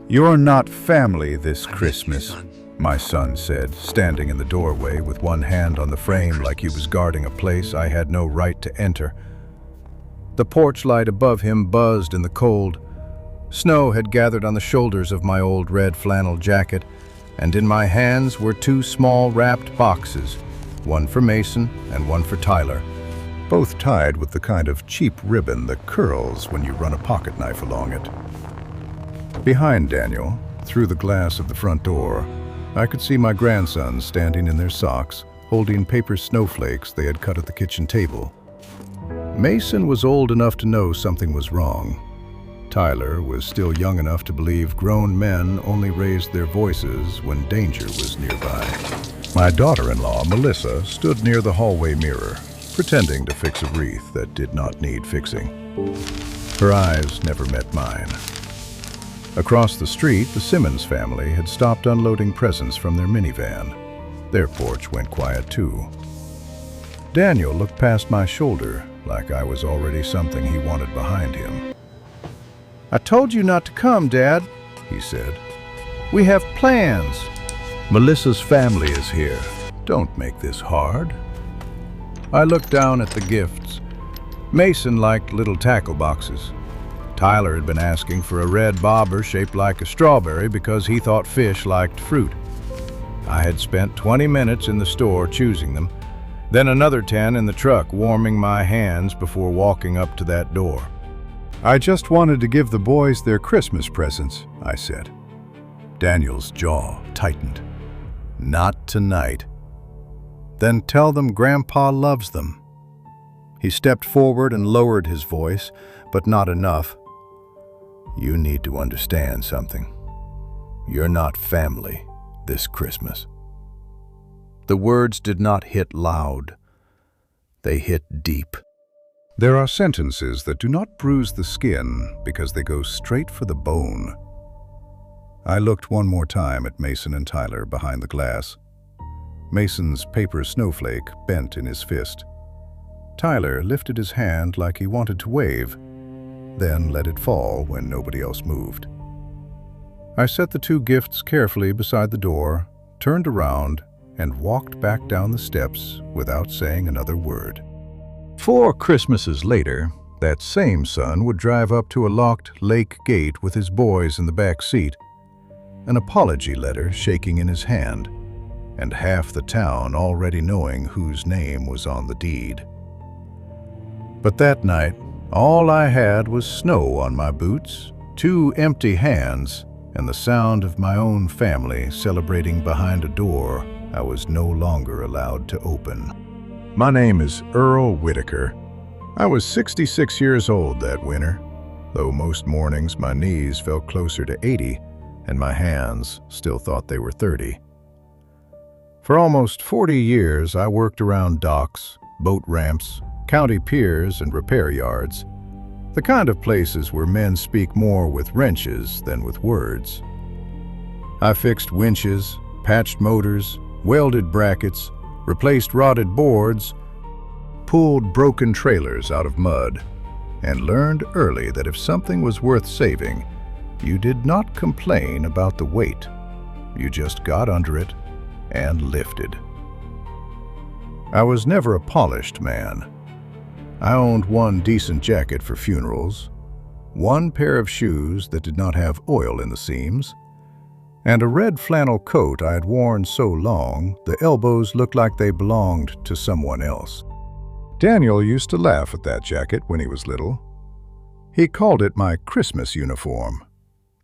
"You're not family this Christmas," my son said, standing in the doorway with one hand on the frame like he was guarding a place I had no right to enter. The porch light above him buzzed in the cold. Snow had gathered on the shoulders of my old red flannel jacket, and in my hands were two small wrapped boxes, one for Mason and one for Tyler, both tied with the kind of cheap ribbon that curls when you run a pocket knife along it. Behind Daniel, through the glass of the front door, I could see my grandsons standing in their socks, holding paper snowflakes they had cut at the kitchen table. Mason was old enough to know something was wrong. Tyler was still young enough to believe grown men only raised their voices when danger was nearby. My daughter-in-law, Melissa, stood near the hallway mirror, pretending to fix a wreath that did not need fixing. Her eyes never met mine. Across the street, the Simmons family had stopped unloading presents from their minivan. Their porch went quiet too. Daniel looked past my shoulder like I was already something he wanted behind him. "I told you not to come, Dad," he said. "We have plans." "Melissa's family is here. Don't make this hard." I looked down at the gifts. Mason liked little tackle boxes. Tyler had been asking for a red bobber shaped like a strawberry because he thought fish liked fruit. I had spent 20 minutes in the store choosing them, then another 10 in the truck warming my hands before walking up to that door. "I just wanted to give the boys their Christmas presents," I said. Daniel's jaw tightened. "Not tonight." "Then tell them Grandpa loves them." He stepped forward and lowered his voice, but not enough. "You need to understand something. You're not family this Christmas." The words did not hit loud. They hit deep. There are sentences that do not bruise the skin because they go straight for the bone. I looked one more time at Mason and Tyler behind the glass. Mason's paper snowflake bent in his fist. Tyler lifted his hand like he wanted to wave, then let it fall when nobody else moved. I set the two gifts carefully beside the door, turned around, and walked back down the steps without saying another word. 4 Christmases later, that same son would drive up to a locked lake gate with his boys in the back seat, an apology letter shaking in his hand, and half the town already knowing whose name was on the deed. But that night, all I had was snow on my boots, 2 empty hands, and the sound of my own family celebrating behind a door I was no longer allowed to open. My name is Earl Whitaker. I was 66 years old that winter, though most mornings my knees felt closer to 80 and my hands still thought they were 30. For almost 40 years I worked around docks, boat ramps, county piers, and repair yards, the kind of places where men speak more with wrenches than with words. I fixed winches, patched motors, welded brackets, replaced rotted boards, pulled broken trailers out of mud, and learned early that if something was worth saving, you did not complain about the weight. You just got under it and lifted. I was never a polished man. I owned one decent jacket for funerals, one pair of shoes that did not have oil in the seams, and a red flannel coat I had worn so long the elbows looked like they belonged to someone else. Daniel used to laugh at that jacket when he was little. He called it my Christmas uniform,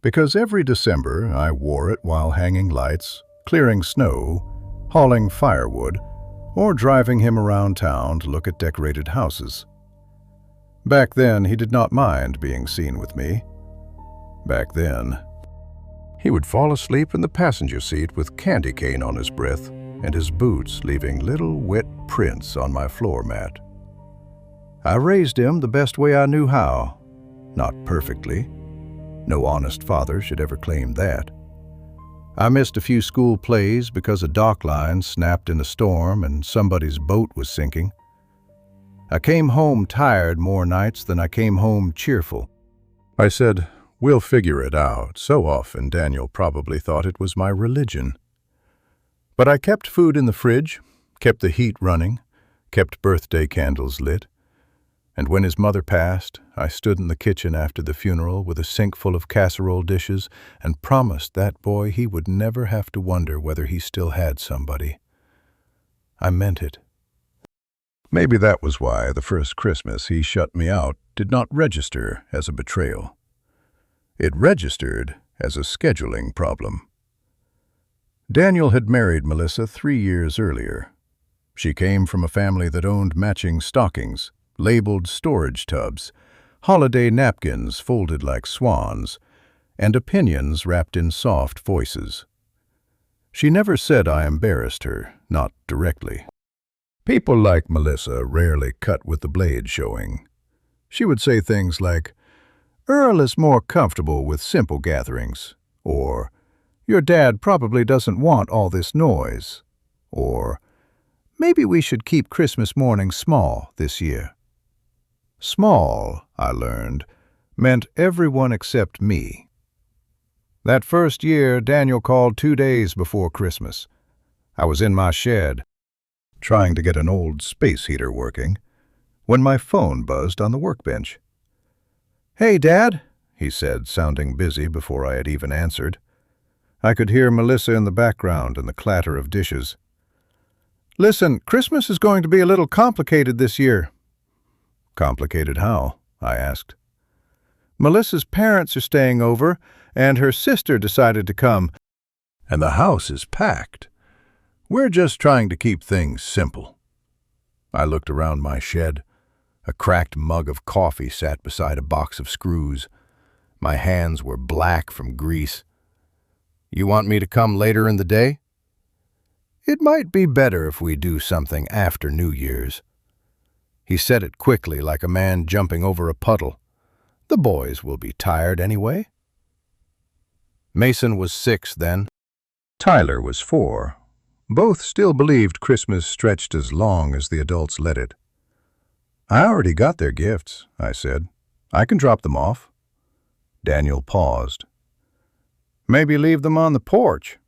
because every December I wore it while hanging lights, clearing snow, hauling firewood, or driving him around town to look at decorated houses. Back then, he did not mind being seen with me. Back then, he would fall asleep in the passenger seat with candy cane on his breath and his boots leaving little wet prints on my floor mat. I raised him the best way I knew how, not perfectly. No honest father should ever claim that. I missed a few school plays because a dock line snapped in a storm and somebody's boat was sinking. I came home tired more nights than I came home cheerful. I said, We'll figure it out. So often Daniel probably thought it was my religion. But I kept food in the fridge, kept the heat running, kept birthday candles lit. And when his mother passed, I stood in the kitchen after the funeral with a sink full of casserole dishes and promised that boy he would never have to wonder whether he still had somebody. I meant it. Maybe that was why the first Christmas he shut me out did not register as a betrayal. It registered as a scheduling problem. Daniel had married Melissa 3 years earlier. She came from a family that owned matching stockings, labeled storage tubs, holiday napkins folded like swans, and opinions wrapped in soft voices. She never said I embarrassed her, not directly. People like Melissa rarely cut with the blade showing. She would say things like, "Earl is more comfortable with simple gatherings," or "Your dad probably doesn't want all this noise," or "Maybe we should keep Christmas morning small this year." Small, I learned, meant everyone except me. That first year, Daniel called 2 days before Christmas. I was in my shed, trying to get an old space heater working, when my phone buzzed on the workbench. "Hey, Dad," he said, sounding busy before I had even answered. I could hear Melissa in the background and the clatter of dishes. "Listen, Christmas is going to be a little complicated this year." "Complicated how?" I asked. "Melissa's parents are staying over, and her sister decided to come. And the house is packed. We're just trying to keep things simple." I looked around my shed. A cracked mug of coffee sat beside a box of screws. My hands were black from grease. "You want me to come later in the day?" "It might be better if we do something after New Year's." He said it quickly, like a man jumping over a puddle. "The boys will be tired anyway." Mason was 6 then. Tyler was 4. Both still believed Christmas stretched as long as the adults let it. "I already got their gifts," I said. "I can drop them off." Daniel paused. "Maybe leave them on the porch."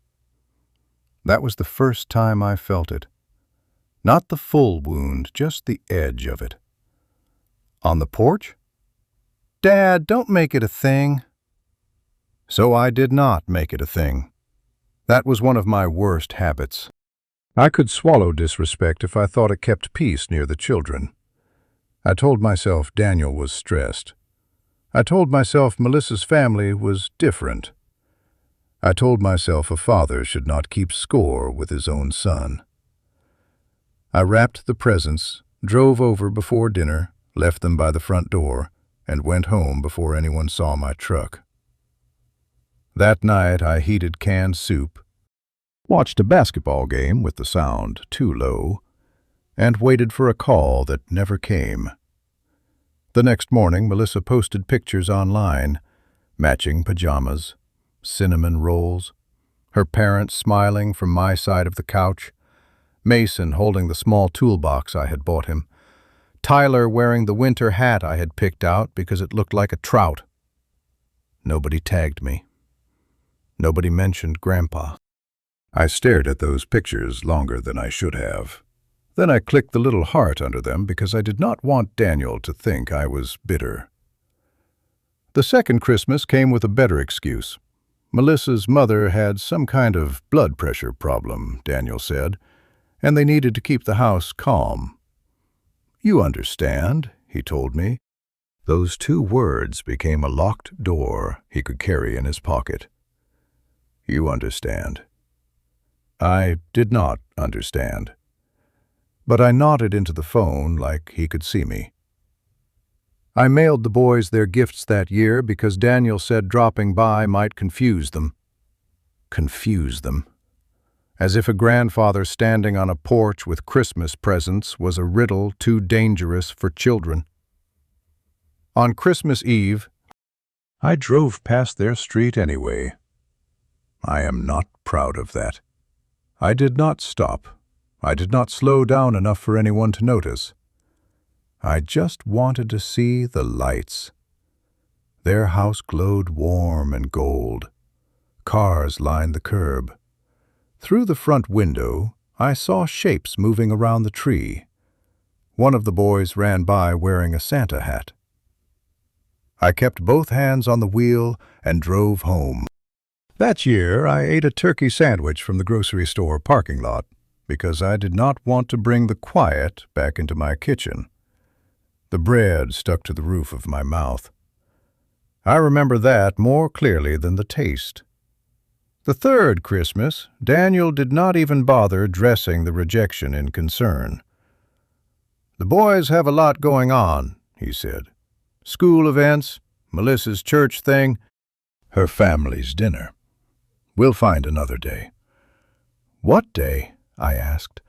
That was the first time I felt it. Not the full wound, just the edge of it. "On the porch?" "Dad, don't make it a thing." So I did not make it a thing. That was one of my worst habits. I could swallow disrespect if I thought it kept peace near the children. I told myself Daniel was stressed. I told myself Melissa's family was different. I told myself a father should not keep score with his own son. I wrapped the presents, drove over before dinner, left them by the front door, and went home before anyone saw my truck. That night I heated canned soup, watched a basketball game with the sound too low, and waited for a call that never came. The next morning, Melissa posted pictures online, matching pajamas, cinnamon rolls, her parents smiling from my side of the couch, Mason holding the small toolbox I had bought him, Tyler wearing the winter hat I had picked out because it looked like a trout. Nobody tagged me. Nobody mentioned Grandpa. I stared at those pictures longer than I should have. Then I clicked the little heart under them because I did not want Daniel to think I was bitter. The second Christmas came with a better excuse. Melissa's mother had some kind of blood pressure problem, Daniel said, and they needed to keep the house calm. "You understand," he told me. Those 2 words became a locked door he could carry in his pocket. "You understand." I did not understand. But I nodded into the phone like he could see me. I mailed the boys their gifts that year because Daniel said dropping by might confuse them. Confuse them. As if a grandfather standing on a porch with Christmas presents was a riddle too dangerous for children. On Christmas Eve, I drove past their street anyway. I am not proud of that. I did not stop. I did not slow down enough for anyone to notice. I just wanted to see the lights. Their house glowed warm and gold. Cars lined the curb. Through the front window, I saw shapes moving around the tree. One of the boys ran by wearing a Santa hat. I kept both hands on the wheel and drove home. That year, I ate a turkey sandwich from the grocery store parking lot because I did not want to bring the quiet back into my kitchen. The bread stuck to the roof of my mouth. I remember that more clearly than the taste. The third Christmas, Daniel did not even bother dressing the rejection in concern. "The boys have a lot going on," he said. "School events, Melissa's church thing, her family's dinner. We'll find another day." "What day?" I asked.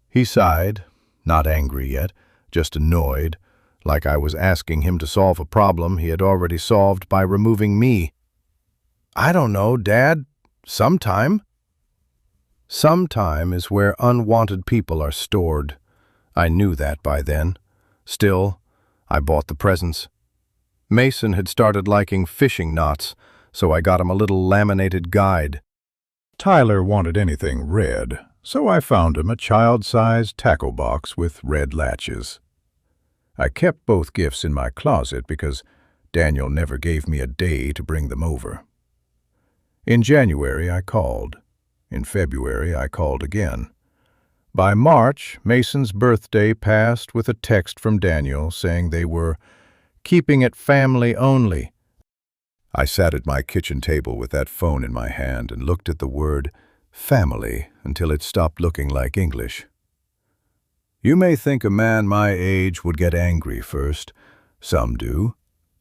He sighed, not angry yet, just annoyed, like I was asking him to solve a problem he had already solved by removing me. "I don't know, Dad. Sometime." Sometime is where unwanted people are stored. I knew that by then. Still, I bought the presents. Mason had started liking fishing knots, so I got him a little laminated guide. Tyler wanted anything red, so I found him a child-sized tackle box with red latches. I kept both gifts in my closet because Daniel never gave me a day to bring them over. In January, I called. In February, I called again. By March, Mason's birthday passed with a text from Daniel saying they were keeping it family only. I sat at my kitchen table with that phone in my hand and looked at the word family until it stopped looking like English. You may think a man my age would get angry first. Some do.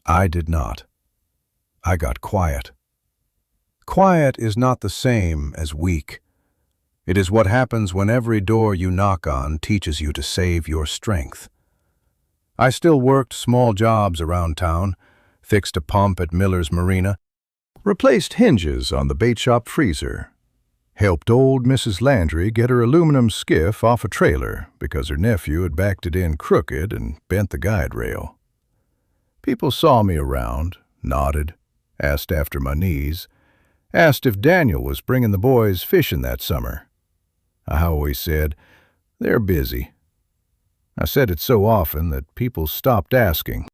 I did not. I got quiet. Quiet is not the same as weak. It is what happens when every door you knock on teaches you to save your strength. I still worked small jobs around town, fixed a pump at Miller's Marina, replaced hinges on the bait shop freezer, helped old Mrs. Landry get her aluminum skiff off a trailer because her nephew had backed it in crooked and bent the guide rail. People saw me around, nodded, asked after my knees, asked if Daniel was bringing the boys fishing that summer. I always said, "They're busy." I said it so often that people stopped asking,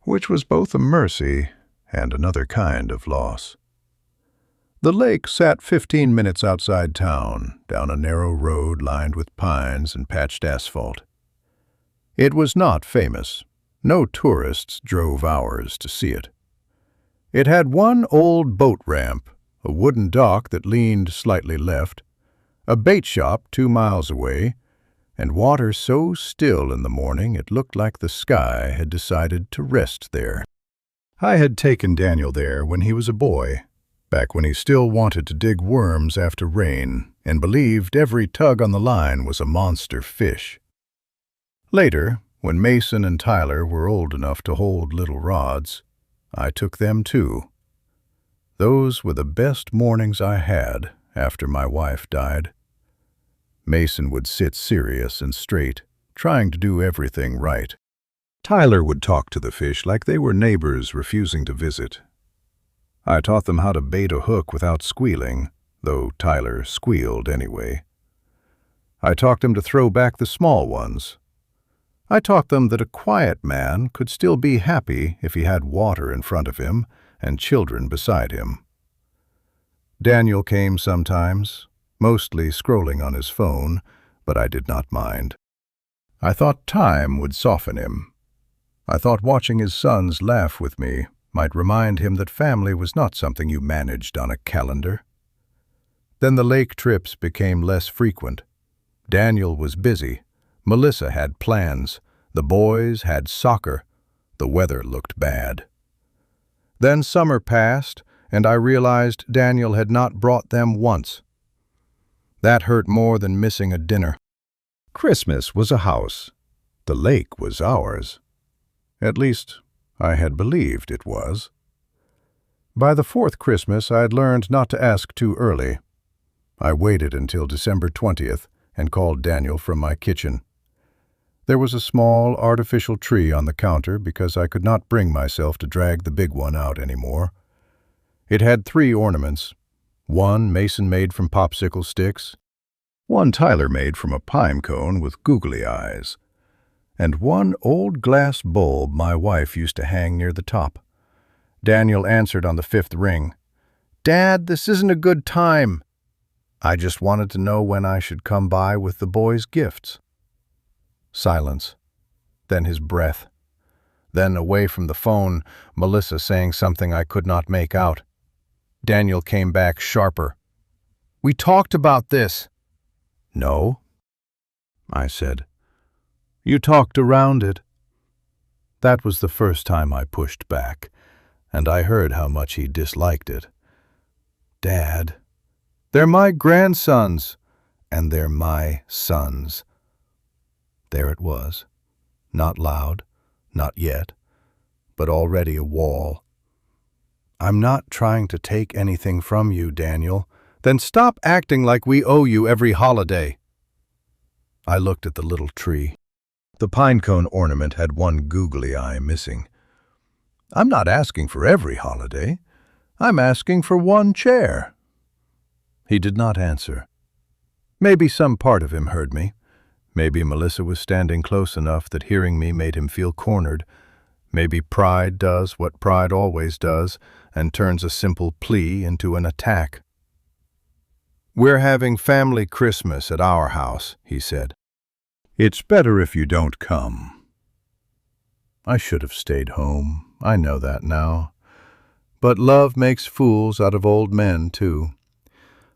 which was both a mercy and another kind of loss. The lake sat 15 minutes outside town, down a narrow road lined with pines and patched asphalt. It was not famous. No tourists drove hours to see it. It had one old boat ramp, a wooden dock that leaned slightly left, a bait shop 2 miles away, and water so still in the morning it looked like the sky had decided to rest there. I had taken Daniel there when he was a boy, back when he still wanted to dig worms after rain and believed every tug on the line was a monster fish. Later, when Mason and Tyler were old enough to hold little rods, I took them too. Those were the best mornings I had after my wife died. Mason would sit serious and straight, trying to do everything right. Tyler would talk to the fish like they were neighbors refusing to visit. I taught them how to bait a hook without squealing, though Tyler squealed anyway. I taught them to throw back the small ones. I taught them that a quiet man could still be happy if he had water in front of him and children beside him. Daniel came sometimes, mostly scrolling on his phone, but I did not mind. I thought time would soften him. I thought watching his sons laugh with me might remind him that family was not something you managed on a calendar. Then the lake trips became less frequent. Daniel was busy. Melissa had plans. The boys had soccer. The weather looked bad. Then summer passed, and I realized Daniel had not brought them once. That hurt more than missing a dinner. Christmas was a house. The lake was ours. At least, I had believed it was. By the fourth Christmas, I had learned not to ask too early. I waited until December 20th and called Daniel from my kitchen. There was a small, artificial tree on the counter because I could not bring myself to drag the big one out anymore. It had 3 ornaments, one Mason made from popsicle sticks, one Tyler made from a pine cone with googly eyes, and one old glass bulb my wife used to hang near the top. Daniel answered on the 5th ring. "Dad, this isn't a good time." I just wanted to know when I should come by with the boys' gifts. Silence. Then his breath. Then, away from the phone, Melissa saying something I could not make out. Daniel came back sharper. "We talked about this." "No," I said. "You talked around it." That was the first time I pushed back, and I heard how much he disliked it. "Dad, they're my grandsons, and they're my sons." There it was. Not loud, not yet, but already a wall. "I'm not trying to take anything from you, Daniel." "Then stop acting like we owe you every holiday." I looked at the little tree. The pinecone ornament had one googly eye missing. "I'm not asking for every holiday. I'm asking for one chair." He did not answer. Maybe some part of him heard me. Maybe Melissa was standing close enough that hearing me made him feel cornered. Maybe pride does what pride always does and turns a simple plea into an attack. "We're having family Christmas at our house," he said. "It's better if you don't come." I should have stayed home. I know that now. But love makes fools out of old men, too.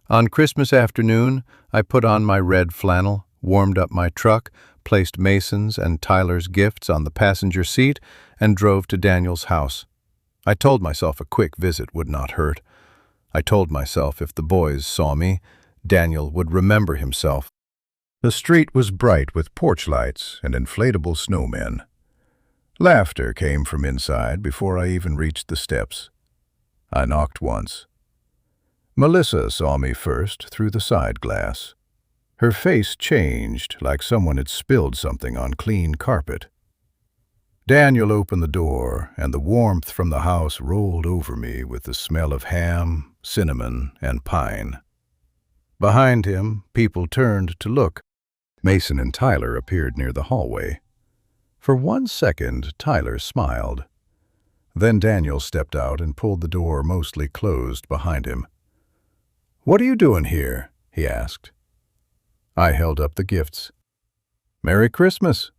On Christmas afternoon, I put on my red flannel, warmed up my truck, placed Mason's and Tyler's gifts on the passenger seat, and drove to Daniel's house. I told myself a quick visit would not hurt. I told myself if the boys saw me, Daniel would remember himself. The street was bright with porch lights and inflatable snowmen. Laughter came from inside before I even reached the steps. I knocked once. Melissa saw me first through the side glass. Her face changed like someone had spilled something on clean carpet. Daniel opened the door, and the warmth from the house rolled over me with the smell of ham, cinnamon, and pine. Behind him, people turned to look. Mason and Tyler appeared near the hallway. For 1 second, Tyler smiled. Then Daniel stepped out and pulled the door mostly closed behind him. "What are you doing here?" he asked. I held up the gifts. "Merry Christmas."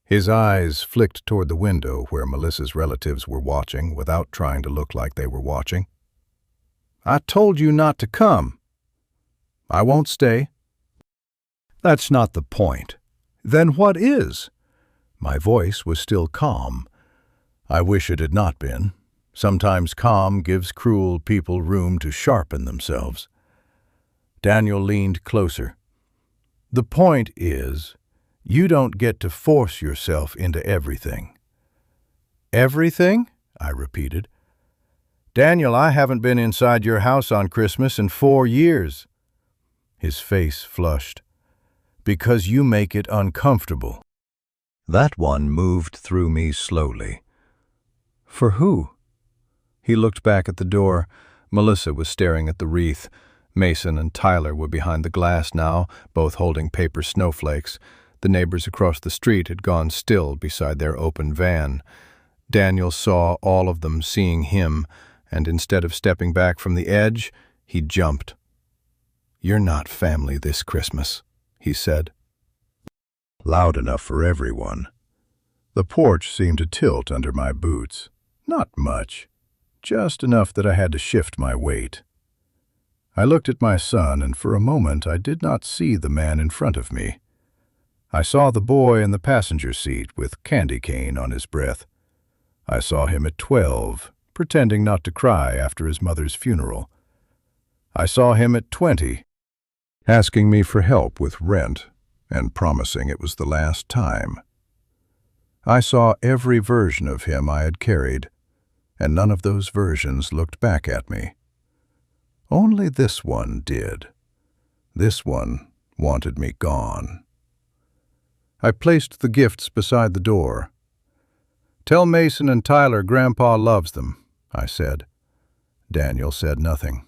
His eyes flicked toward the window where Melissa's relatives were watching without trying to look like they were watching. "I told you not to come." "I won't stay." "That's not the point." "Then what is?" My voice was still calm. I wish it had not been. Sometimes calm gives cruel people room to sharpen themselves. Daniel leaned closer. "The point is, you don't get to force yourself into everything." "Everything?" I repeated. "Daniel, I haven't been inside your house on Christmas in 4 years. His face flushed. "Because you make it uncomfortable." That one moved through me slowly. "For who?" He looked back at the door. Melissa was staring at the wreath. Mason and Tyler were behind the glass now, both holding paper snowflakes. The neighbors across the street had gone still beside their open van. Daniel saw all of them seeing him, and instead of stepping back from the edge, he jumped. "You're not family this Christmas," he said. Loud enough for everyone. The porch seemed to tilt under my boots. Not much, just enough that I had to shift my weight. I looked at my son, and for a moment I did not see the man in front of me. I saw the boy in the passenger seat with candy cane on his breath. I saw him at 12, pretending not to cry after his mother's funeral. I saw him at 20, asking me for help with rent and promising it was the last time. I saw every version of him I had carried, and none of those versions looked back at me. Only this one did. This one wanted me gone. I placed the gifts beside the door. "Tell Mason and Tyler Grandpa loves them," I said. Daniel said nothing.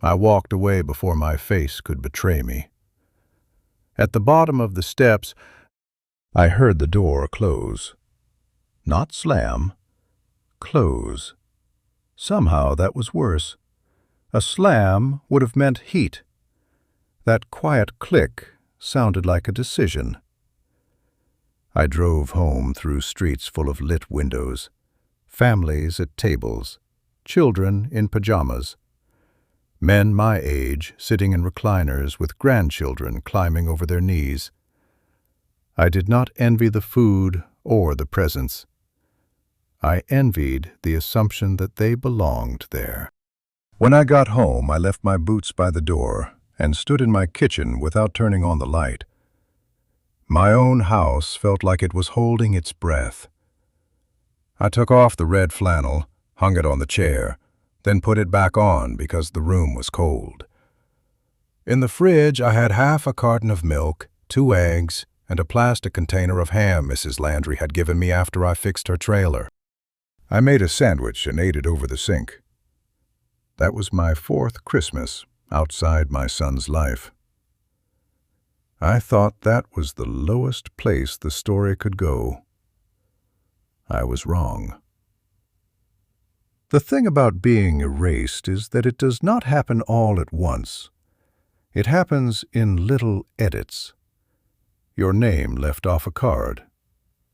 I walked away before my face could betray me. At the bottom of the steps, I heard the door close. Not slam, close. Somehow that was worse. A slam would have meant heat. That quiet click sounded like a decision. I drove home through streets full of lit windows, families at tables, children in pajamas, men my age sitting in recliners with grandchildren climbing over their knees. I did not envy the food or the presents. I envied the assumption that they belonged there. When I got home, I left my boots by the door and stood in my kitchen without turning on the light. My own house felt like it was holding its breath. I took off the red flannel, hung it on the chair, then put it back on because the room was cold. In the fridge, I had half a carton of milk, 2 eggs, and a plastic container of ham Mrs. Landry had given me after I fixed her trailer. I made a sandwich and ate it over the sink. That was my 4th Christmas outside my son's life. I thought that was the lowest place the story could go. I was wrong. The thing about being erased is that it does not happen all at once. It happens in little edits. Your name left off a card.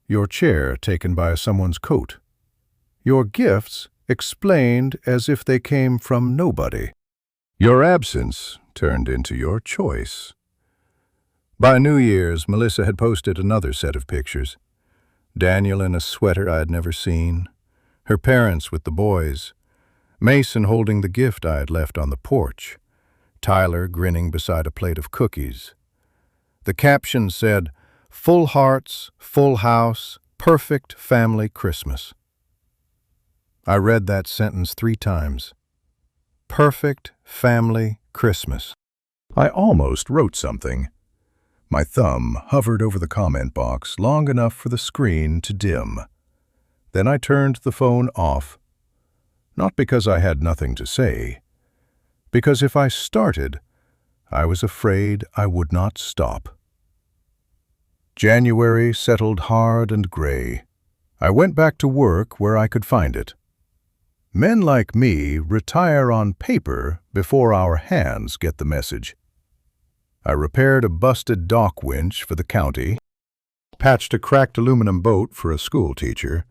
Your chair taken by someone's coat. Your gifts explained as if they came from nobody. Your absence turned into your choice. By New Year's, Melissa had posted another set of pictures. Daniel in a sweater I had never seen, her parents with the boys, Mason holding the gift I had left on the porch, Tyler grinning beside a plate of cookies. The caption said, "Full hearts, full house, perfect family Christmas." I read that sentence 3 times. Perfect family Christmas. I almost wrote something. My thumb hovered over the comment box long enough for the screen to dim. Then I turned the phone off. Not because I had nothing to say, because if I started, I was afraid I would not stop. January settled hard and gray. I went back to work where I could find it. Men like me retire on paper before our hands get the message. I repaired a busted dock winch for the county, patched a cracked aluminum boat for a school teacher,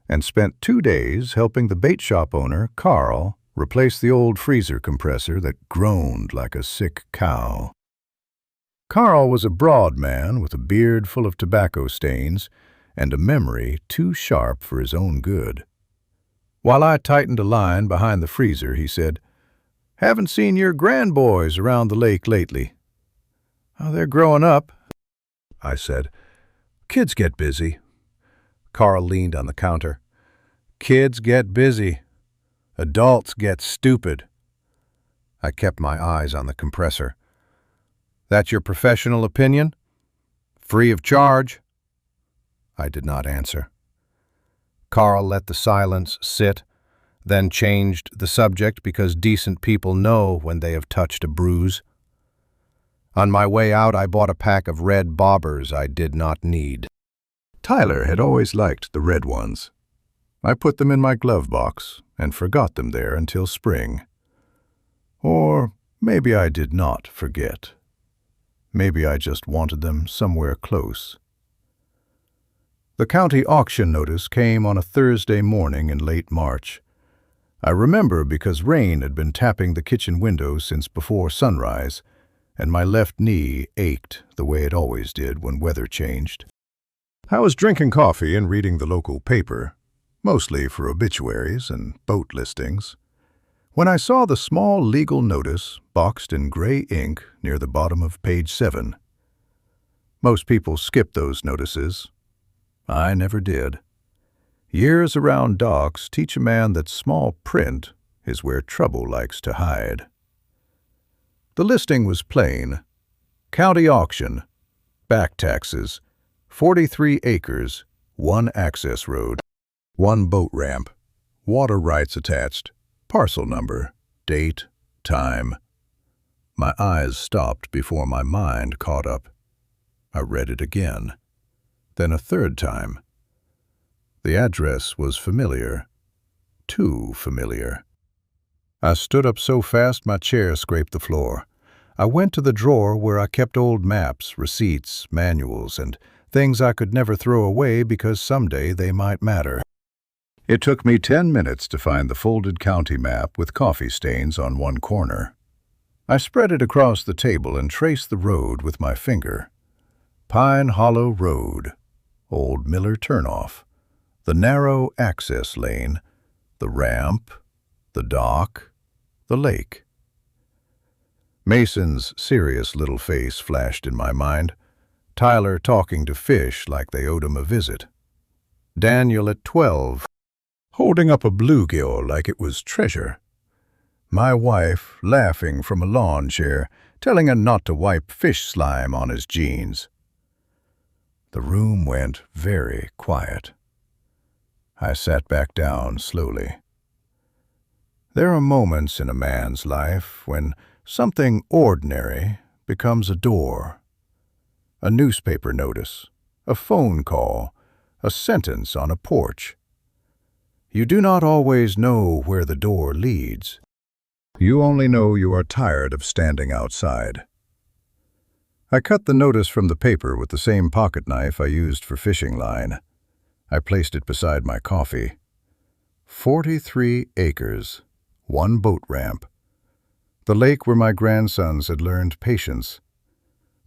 and spent 2 days helping the bait shop owner, Carl, replace the old freezer compressor that groaned like a sick cow. Carl was a broad man with a beard full of tobacco stains and a memory too sharp for his own good. While I tightened a line behind the freezer, he said, "Haven't seen your grandboys around the lake lately." "Oh, they're growing up," I said. "Kids get busy." Carl leaned on the counter. "Kids get busy. Adults get stupid." I kept my eyes on the compressor. "That's your professional opinion? Free of charge?" I did not answer. Carl let the silence sit, then changed the subject because decent people know when they have touched a bruise. On my way out, I bought a pack of red bobbers I did not need. Tyler had always liked the red ones. I put them in my glove box and forgot them there until spring. Or maybe I did not forget. Maybe I just wanted them somewhere close. The county auction notice came on a Thursday morning in late March. I remember because rain had been tapping the kitchen windows since before sunrise, and my left knee ached the way it always did when weather changed. I was drinking coffee and reading the local paper, mostly for obituaries and boat listings, when I saw the small legal notice boxed in gray ink near the bottom of page 7. Most people skip those notices. I never did. Years around docks teach a man that small print is where trouble likes to hide. The listing was plain. County auction, back taxes, 43 acres, one access road, one boat ramp, water rights attached, parcel number, date, time. My eyes stopped before my mind caught up. I read it again, then a third time. The address was familiar, too familiar. I stood up so fast my chair scraped the floor. I went to the drawer where I kept old maps, receipts, manuals, and things I could never throw away because someday they might matter. It took me 10 minutes to find the folded county map with coffee stains on one corner. I spread it across the table and traced the road with my finger. Pine Hollow Road, Old Miller Turnoff, the narrow access lane, the ramp, the dock, the lake. Mason's serious little face flashed in my mind. Tyler talking to fish like they owed him a visit. Daniel at 12, holding up a bluegill like it was treasure. My wife laughing from a lawn chair, telling him not to wipe fish slime on his jeans. The room went very quiet. I sat back down slowly. There are moments in a man's life when something ordinary becomes a door. A newspaper notice, a phone call, a sentence on a porch. You do not always know where the door leads. You only know you are tired of standing outside. I cut the notice from the paper with the same pocket knife I used for fishing line. I placed it beside my coffee. 43 acres, one boat ramp. The lake where my grandsons had learned patience.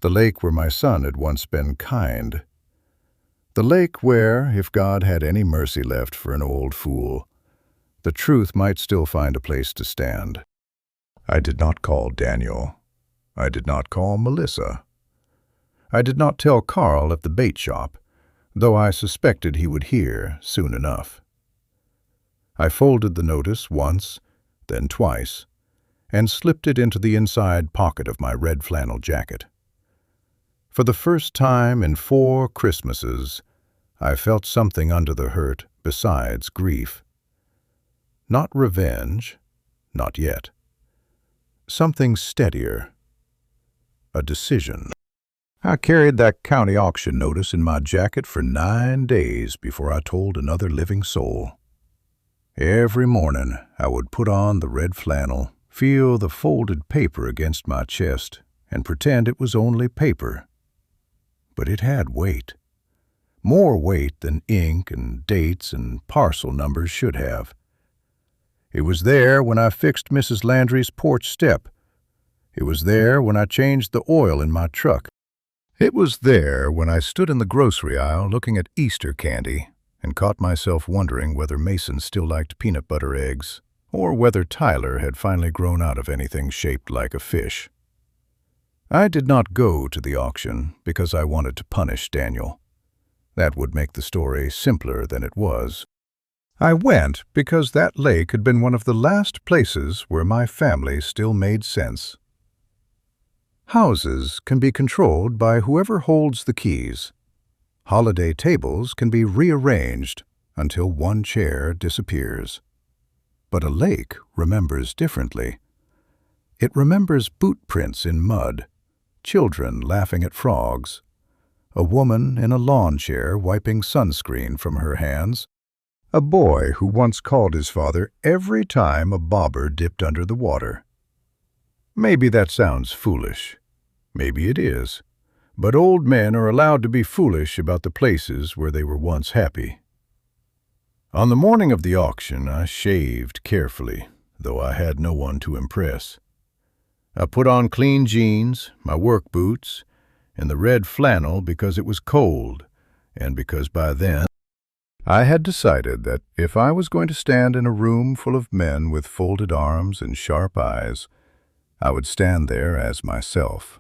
The lake where my son had once been kind. The lake where, if God had any mercy left for an old fool, the truth might still find a place to stand. I did not call Daniel. I did not call Melissa. I did not tell Carl at the bait shop, though I suspected he would hear soon enough. I folded the notice once, then twice, and slipped it into the inside pocket of my red flannel jacket. For the first time in 4 Christmases, I felt something under the hurt besides grief. Not revenge, not yet. Something steadier. A decision. I carried that county auction notice in my jacket for 9 days before I told another living soul. Every morning I would put on the red flannel, feel the folded paper against my chest, and pretend it was only paper. But it had weight. More weight than ink and dates and parcel numbers should have. It was there when I fixed Mrs. Landry's porch step. It was there when I changed the oil in my truck. It was there when I stood in the grocery aisle looking at Easter candy and caught myself wondering whether Mason still liked peanut butter eggs or whether Tyler had finally grown out of anything shaped like a fish. I did not go to the auction because I wanted to punish Daniel. That would make the story simpler than it was. I went because that lake had been one of the last places where my family still made sense. Houses can be controlled by whoever holds the keys. Holiday tables can be rearranged until one chair disappears. But a lake remembers differently. It remembers boot prints in mud, children laughing at frogs, a woman in a lawn chair wiping sunscreen from her hands, a boy who once called his father every time a bobber dipped under the water. Maybe that sounds foolish. Maybe it is. But old men are allowed to be foolish about the places where they were once happy. On the morning of the auction, I shaved carefully, though I had no one to impress. I put on clean jeans, my work boots, and the red flannel because it was cold, and because by then I had decided that if I was going to stand in a room full of men with folded arms and sharp eyes, I would stand there as myself.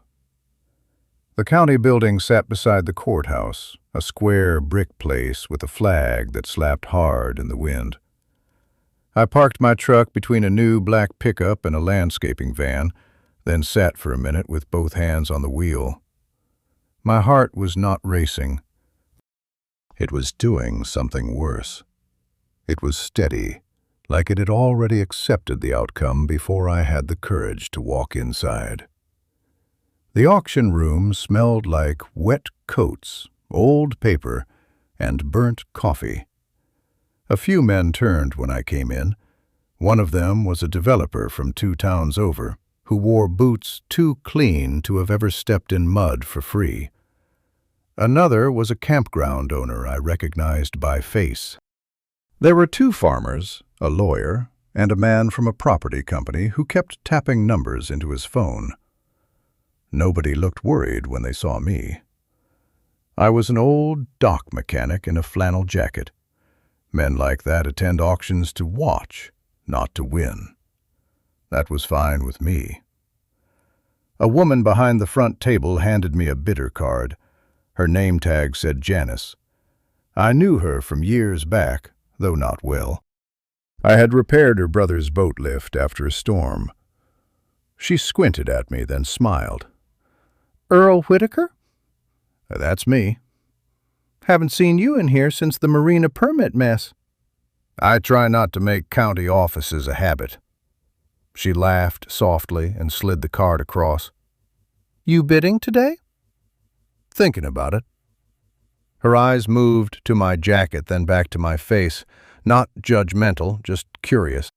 The county building sat beside the courthouse, a square brick place with a flag that slapped hard in the wind. I parked my truck between a new black pickup and a landscaping van, then sat for a minute with both hands on the wheel. My heart was not racing. It was doing something worse. It was steady, like it had already accepted the outcome before I had the courage to walk inside. The auction room smelled like wet coats, old paper, and burnt coffee. A few men turned when I came in. One of them was a developer from 2 towns over, who wore boots too clean to have ever stepped in mud for free. Another was a campground owner I recognized by face. There were 2 farmers, a lawyer, and a man from a property company who kept tapping numbers into his phone. Nobody looked worried when they saw me. I was an old dock mechanic in a flannel jacket. Men like that attend auctions to watch, not to win. That was fine with me. A woman behind the front table handed me a bidder card. Her name tag said Janice. I knew her from years back, though not well. I had repaired her brother's boat lift after a storm. She squinted at me, then smiled. Earl Whitaker? That's me. Haven't seen you in here since the marina permit mess. I try not to make county offices a habit. She laughed softly and slid the card across. You bidding today? Thinking about it. Her eyes moved to my jacket, then back to my face. Not judgmental, just curious.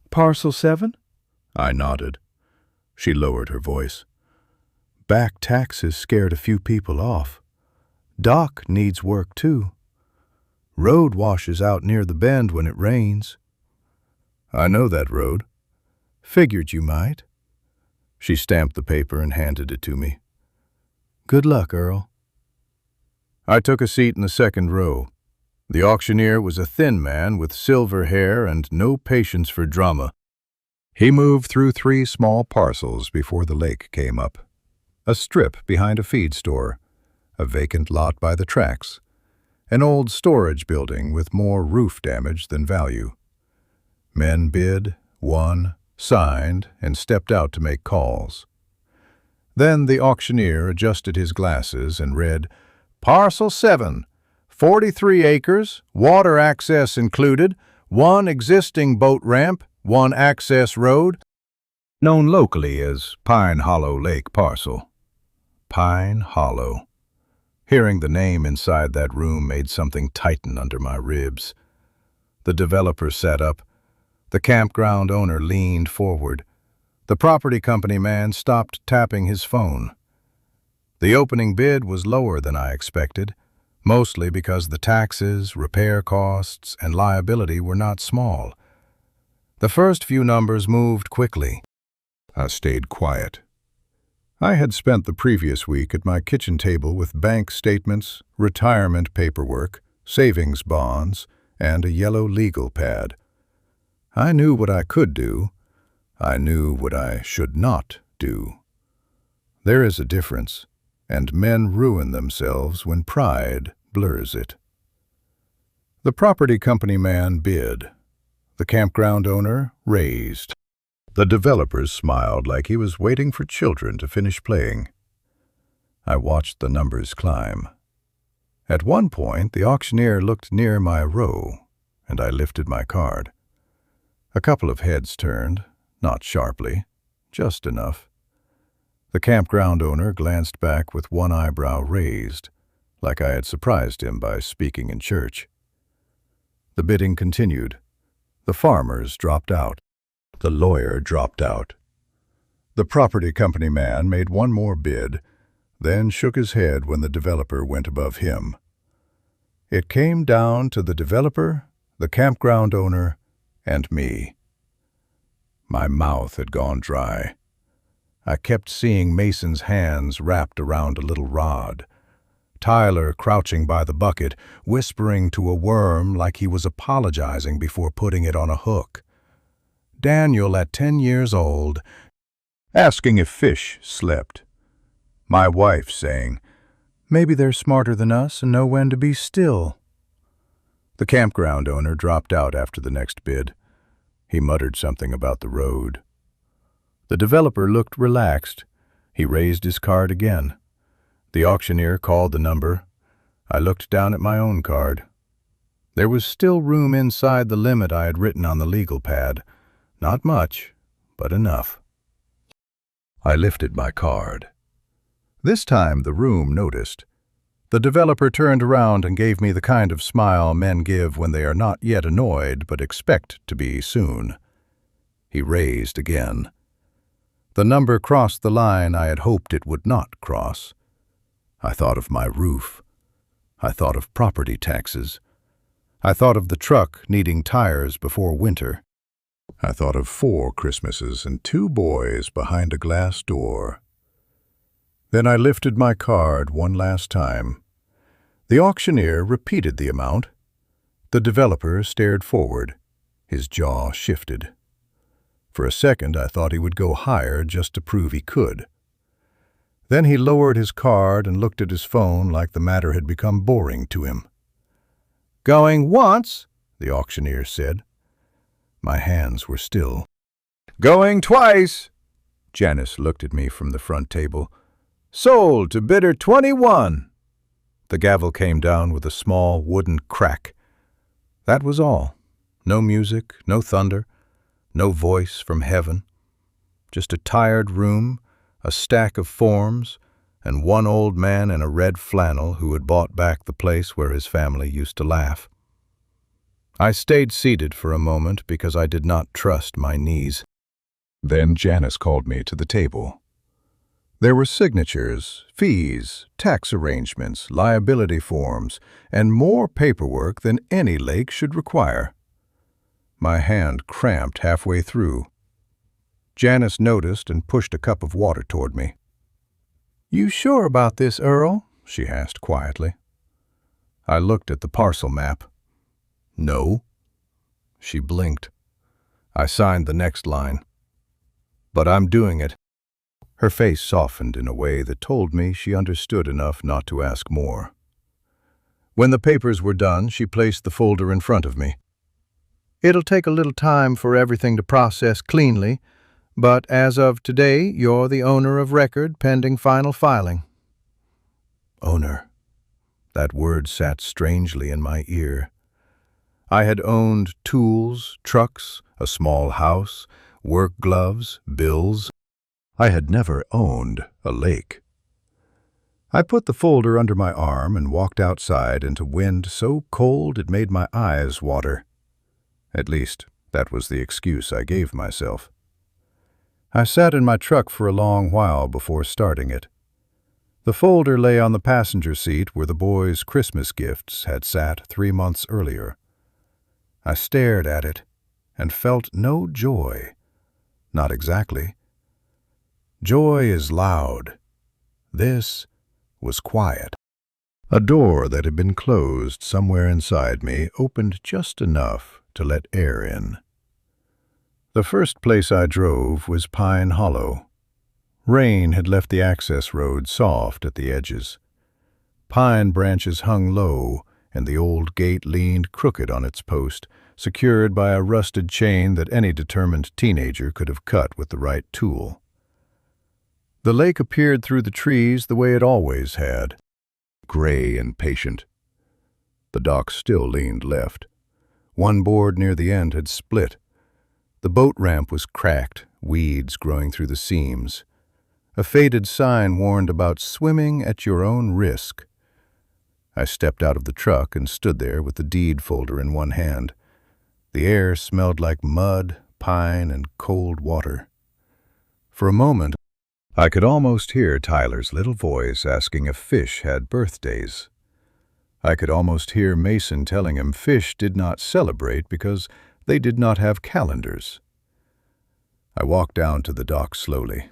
Parcel 7? I nodded. She lowered her voice. Back taxes scared a few people off. Dock needs work too. Road washes out near the bend when it rains. I know that road. Figured you might. She stamped the paper and handed it to me. Good luck, Earl. I took a seat in the second row. The auctioneer was a thin man with silver hair and no patience for drama. He moved through 3 small parcels before the lake came up. A strip behind a feed store, a vacant lot by the tracks, an old storage building with more roof damage than value. Men bid, won, signed, and stepped out to make calls. Then the auctioneer adjusted his glasses and read, Parcel 7, 43 acres, water access included, 1 existing boat ramp, 1 access road, known locally as Pine Hollow Lake Parcel. Pine Hollow. Hearing the name inside that room made something tighten under my ribs. The developer sat up. The campground owner leaned forward. The property company man stopped tapping his phone. The opening bid was lower than I expected, mostly because the taxes, repair costs, and liability were not small. The first few numbers moved quickly. I stayed quiet. I had spent the previous week at my kitchen table with bank statements, retirement paperwork, savings bonds, and a yellow legal pad. I knew what I could do. I knew what I should not do. There is a difference, and men ruin themselves when pride blurs it. The property company man bid. The campground owner raised. The developer smiled like he was waiting for children to finish playing. I watched the numbers climb. At one point, the auctioneer looked near my row, and I lifted my card. A couple of heads turned, not sharply, just enough. The campground owner glanced back with one eyebrow raised, like I had surprised him by speaking in church. The bidding continued. The farmers dropped out. The lawyer dropped out. The property company man made one more bid, then shook his head when the developer went above him. It came down to the developer, the campground owner, and me. My mouth had gone dry. I kept seeing Mason's hands wrapped around a little rod. Tyler crouching by the bucket, whispering to a worm like he was apologizing before putting it on a hook. Daniel at 10 years old, asking if fish slept. My wife saying, maybe they're smarter than us and know when to be still. The campground owner dropped out after the next bid. He muttered something about the road. The developer looked relaxed. He raised his card again. The auctioneer called the number. I looked down at my own card. There was still room inside the limit I had written on the legal pad. Not much, but enough. I lifted my card. This time the room noticed. The developer turned around and gave me the kind of smile men give when they are not yet annoyed but expect to be soon. He raised again. The number crossed the line I had hoped it would not cross. I thought of my roof. I thought of property taxes. I thought of the truck needing tires before winter. I thought of 4 Christmases and 2 boys behind a glass door. Then I lifted my card one last time. The auctioneer repeated the amount. The developer stared forward. His jaw shifted. For a second, I thought he would go higher just to prove he could. Then he lowered his card and looked at his phone like the matter had become boring to him. "Going once," the auctioneer said. My hands were still. "Going twice." Janice looked at me from the front table. "Sold to bidder 21. The gavel came down with a small wooden crack. That was all. No music, no thunder, no voice from heaven. Just a tired room, a stack of forms, and one old man in a red flannel who had bought back the place where his family used to laugh. I stayed seated for a moment because I did not trust my knees. Then Janice called me to the table. There were signatures, fees, tax arrangements, liability forms, and more paperwork than any lake should require. My hand cramped halfway through. Janice noticed and pushed a cup of water toward me. "You sure about this, Earl?" she asked quietly. I looked at the parcel map. "No." She blinked. I signed the next line. "But I'm doing it." Her face softened in a way that told me she understood enough not to ask more. When the papers were done, she placed the folder in front of me. "It'll take a little time for everything to process cleanly, but as of today, you're the owner of record pending final filing." Owner. That word sat strangely in my ear. I had owned tools, trucks, a small house, work gloves, bills. I had never owned a lake. I put the folder under my arm and walked outside into wind so cold it made my eyes water. At least, that was the excuse I gave myself. I sat in my truck for a long while before starting it. The folder lay on the passenger seat where the boys' Christmas gifts had sat 3 months earlier. I stared at it and felt no joy. Not exactly. Joy is loud. This was quiet. A door that had been closed somewhere inside me opened just enough to let air in. The first place I drove was Pine Hollow. Rain had left the access road soft at the edges. Pine branches hung low, and the old gate leaned crooked on its post, secured by a rusted chain that any determined teenager could have cut with the right tool. The lake appeared through the trees the way it always had, gray and patient. The dock still leaned left. One board near the end had split. The boat ramp was cracked, weeds growing through the seams. A faded sign warned about swimming at your own risk. I stepped out of the truck and stood there with the deed folder in one hand. The air smelled like mud, pine, and cold water. For a moment, I could almost hear Tyler's little voice asking if fish had birthdays. I could almost hear Mason telling him fish did not celebrate because they did not have calendars. I walked down to the dock slowly.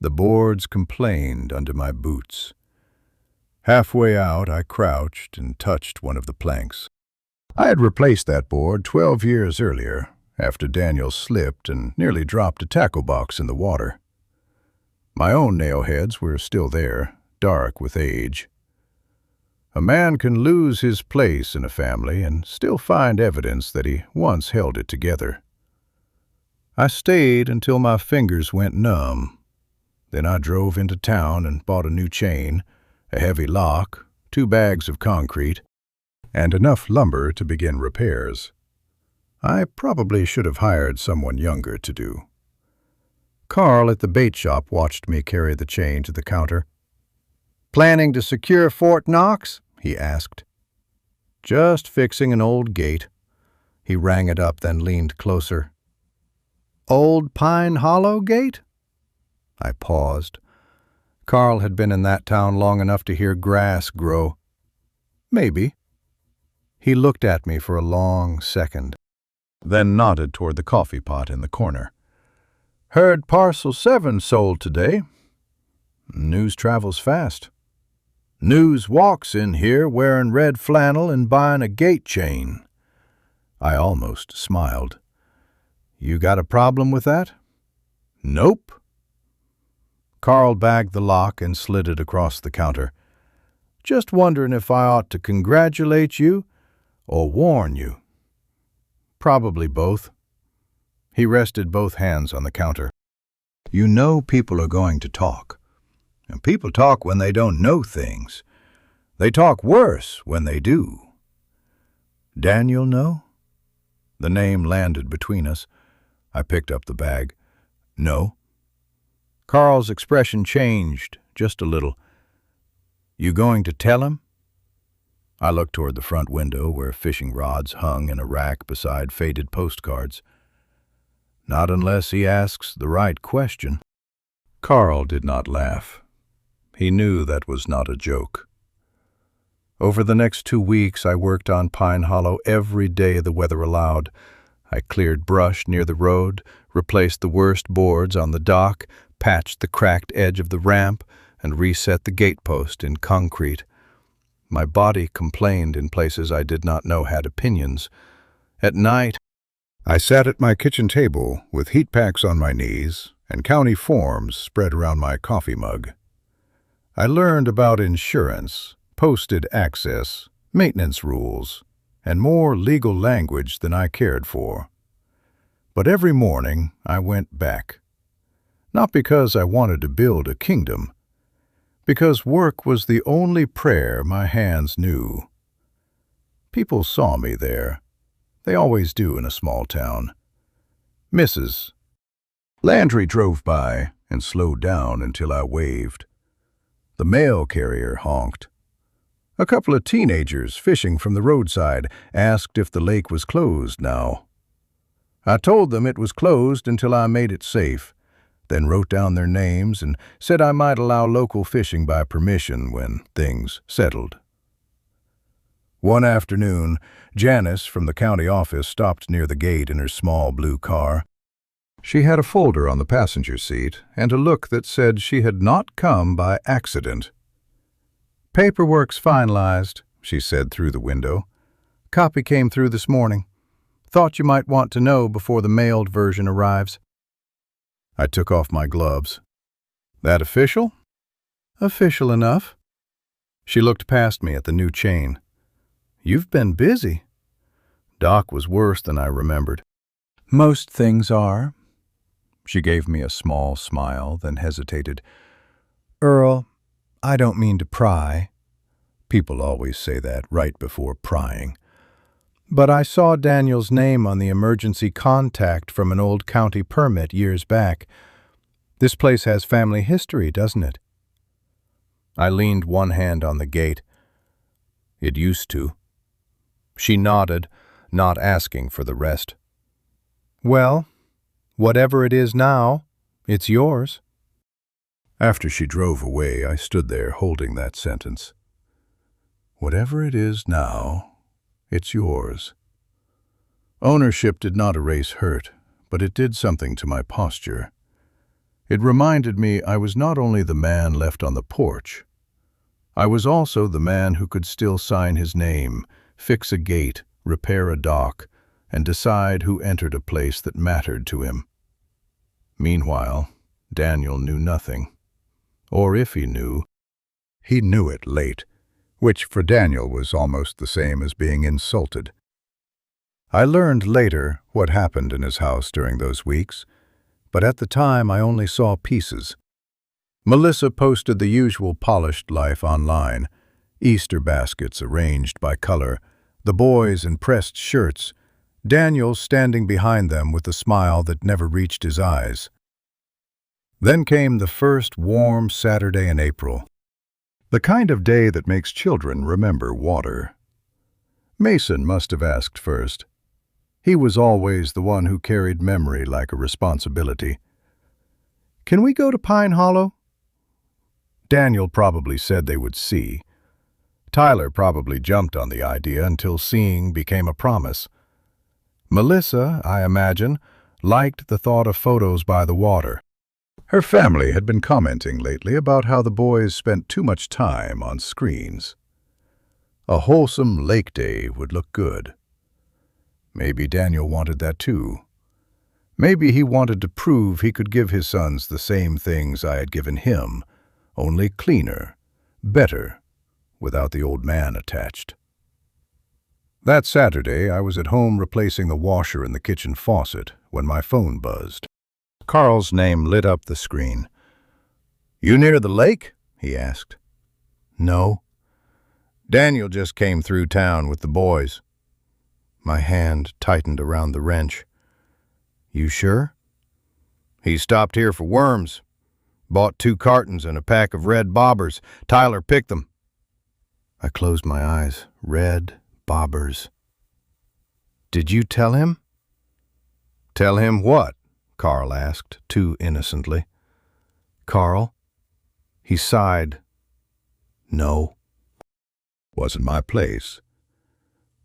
The boards complained under my boots. Halfway out, I crouched and touched one of the planks. I had replaced that board 12 years earlier, after Daniel slipped and nearly dropped a tackle box in the water. My own nail heads were still there, dark with age. A man can lose his place in a family and still find evidence that he once held it together. I stayed until my fingers went numb. Then I drove into town and bought a new chain, a heavy lock, 2 bags of concrete, and enough lumber to begin repairs. I probably should have hired someone younger to do. Carl at the bait shop watched me carry the chain to the counter. "Planning to secure Fort Knox?" he asked. "Just fixing an old gate." He rang it up, then leaned closer. "Old Pine Hollow Gate?" I paused. Carl had been in that town long enough to hear grass grow. "Maybe." He looked at me for a long second, then nodded toward the coffee pot in the corner. "Heard Parcel 7 sold today. News travels fast. News walks in here wearing red flannel and buying a gate chain." I almost smiled. "You got a problem with that?" "Nope." Carl bagged the lock and slid it across the counter. "Just wondering if I ought to congratulate you or warn you." "Probably both." He rested both hands on the counter. "You know people are going to talk. And people talk when they don't know things. They talk worse when they do. Daniel know?" The name landed between us. I picked up the bag. "No." Carl's expression changed just a little. "You going to tell him?" I looked toward the front window where fishing rods hung in a rack beside faded postcards. "Not unless he asks the right question." Carl did not laugh. He knew that was not a joke. Over the next 2 weeks, I worked on Pine Hollow every day the weather allowed. I cleared brush near the road, replaced the worst boards on the dock, patched the cracked edge of the ramp, and reset the gatepost in concrete. My body complained in places I did not know had opinions. At night, I sat at my kitchen table with heat packs on my knees and county forms spread around my coffee mug. I learned about insurance, posted access, maintenance rules, and more legal language than I cared for. But every morning I went back. Not because I wanted to build a kingdom, because work was the only prayer my hands knew. People saw me there. They always do in a small town. Mrs. Landry drove by and slowed down until I waved. The mail carrier honked. A couple of teenagers fishing from the roadside asked if the lake was closed now. I told them it was closed until I made it safe, then wrote down their names and said I might allow local fishing by permission when things settled. One afternoon, Janice from the county office stopped near the gate in her small blue car. She had a folder on the passenger seat and a look that said she had not come by accident. "Paperwork's finalized," she said through the window. "Copy came through this morning. Thought you might want to know before the mailed version arrives." I took off my gloves. "That official?" "Official enough." She looked past me at the new chain. "You've been busy." Doc was worse than I remembered. "Most things are." She gave me a small smile, then hesitated. "Earl, I don't mean to pry." People always say that right before prying. "But I saw Daniel's name on the emergency contact from an old county permit years back. This place has family history, doesn't it?" I leaned one hand on the gate. "It used to." She nodded, not asking for the rest. "Well, whatever it is now, it's yours." After she drove away, I stood there holding that sentence. Whatever it is now, it's yours. Ownership did not erase hurt, but it did something to my posture. It reminded me I was not only the man left on the porch. I was also the man who could still sign his name, fix a gate, repair a dock, and decide who entered a place that mattered to him. Meanwhile, Daniel knew nothing. Or if he knew it late, which for Daniel was almost the same as being insulted. I learned later what happened in his house during those weeks, but at the time I only saw pieces. Melissa posted the usual polished life online, Easter baskets arranged by color, the boys in pressed shirts, Daniel standing behind them with a smile that never reached his eyes. Then came the first warm Saturday in April, the kind of day that makes children remember water. Mason must have asked first. He was always the one who carried memory like a responsibility. "Can we go to Pine Hollow?" Daniel probably said they would see. Tyler probably jumped on the idea until seeing became a promise. Melissa, I imagine, liked the thought of photos by the water. Her family had been commenting lately about how the boys spent too much time on screens. A wholesome lake day would look good. Maybe Daniel wanted that too. Maybe he wanted to prove he could give his sons the same things I had given him, only cleaner, better, without the old man attached. That Saturday, I was at home replacing the washer in the kitchen faucet when my phone buzzed. Carl's name lit up the screen. "You near the lake?" he asked. "No." "Daniel just came through town with the boys." My hand tightened around the wrench. "You sure?" "He stopped here for worms. Bought 2 cartons and a pack of red bobbers. Tyler picked them." I closed my eyes. Red bobbers. "Did you tell him?" "Tell him what?" Carl asked, too innocently. "Carl?" He sighed. "No." Wasn't my place.